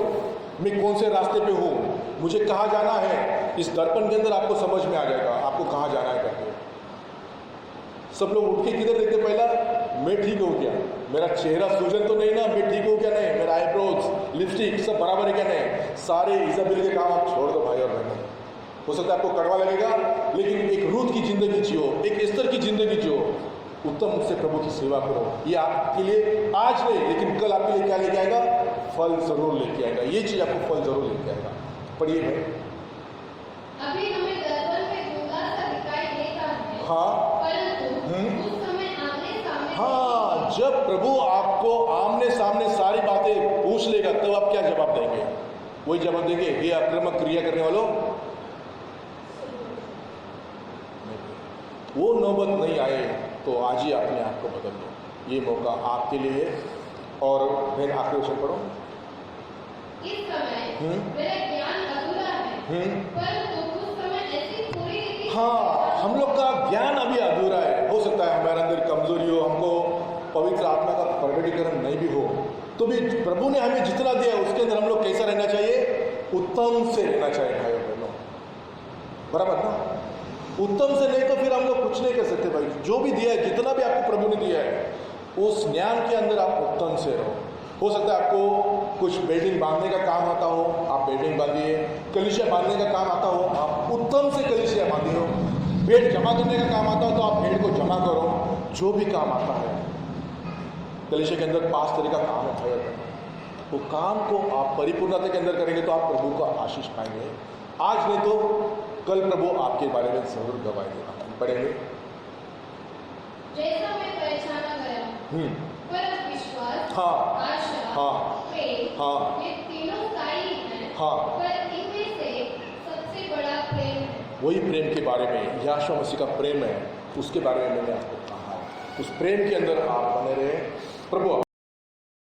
मैं कौन से रास्ते पे हूँ, मुझे कहाँ जाना है। इस दर्पण के अंदर आपको समझ में आ जाएगा आपको कहाँ जाना है करके। सब लोग उठ के किधर देखते? पहला मैं ठीक हो क्या, मेरा चेहरा सूजन तो नहीं ना, मैं ठीक हो क्या नहीं, मेरा आईब्रोज लिपस्टिक सब बराबर है क्या नहीं। सारे इजाबिल के काम आप छोड़ दो भाई और बहनों। हो सकता है आपको कड़वा लगेगा, लेकिन एक रूथ की जिंदगी जियो, एक एस्तर की जिंदगी जियो, उत्तम से प्रभु की सेवा करो। ये आपके लिए आज नहीं लेकिन कल आपके लिए क्या लेके आएगा? फल जरूर लेके आएगा। ये चीज आपको फल जरूर लेके आएगा। पढ़िए भाई। अभी हमें दर्पण में धुंधला सा दिखाई देता है। हाँ परंतु उस समय आमने सामने। हाँ, जब प्रभु आपको आमने सामने सारी बातें पूछ लेगा तब आप क्या जवाब देंगे? वही जवाब देंगे, ये आक्रामक क्रिया करने वालों, वो नौबत नहीं आए तो आज ही अपने आप को बदल लो। ये मौका आपके लिए है। और फिर आखिरी क्वेश्चन पढ़ो। इस समय मेरा ज्ञान अधूरा है, परंतु उस समय ऐसी पूरी रीति। हाँ, हम लोग का ज्ञान अभी अधूरा है। हो सकता है हमारे अंदर कमजोरी हो, हमको पवित्र आत्मा का प्रकटीकरण नहीं भी हो, तो भी प्रभु ने हमें जितना दिया उसके अंदर हम लोग कैसा रहना चाहिए? उत्तम से रहना चाहिए भाई और बहनों, बराबर ना? उत्तम से नहीं तो फिर हम लोग कुछ नहीं कर सकते भाई। जो भी दिया है, जितना भी आपको प्रभु ने दिया है, उस ज्ञान के अंदर आप उत्तम से रहो। हो सकता है आपको कुछ बिल्डिंग बांधने का काम आता हो, आप बिल्डिंग बांधिए। कलीसिया बांधने का काम आता हो, आप उत्तम से कलीसिया बांधिए। भेड़ जमा करने का काम आता हो तो आप भेड़ को जमा करो। जो भी काम आता है, कलीसिया के अंदर 5 तरह का काम उठाया जाता है। वो काम को आप परिपूर्णता के अंदर करेंगे तो आप प्रभु का आशीष पाएंगे। आज नहीं तो कल प्रभु आपके बारे में जरूर गवाही देगा। पढ़ेंगे। जैसा मैं पहचाना गया, पर विश्वास, हाँ, आशा, हाँ, प्रेम, हाँ, ये तीनों स्थायी हैं, हाँ। पर इनमें से सबसे बड़ा प्रेम है। वही प्रेम के बारे में, यीशु मसीह का प्रेम है, उसके बारे में मैंने आपको कहा है। उस प्रेम के अंदर आप बने रहे। प्रभु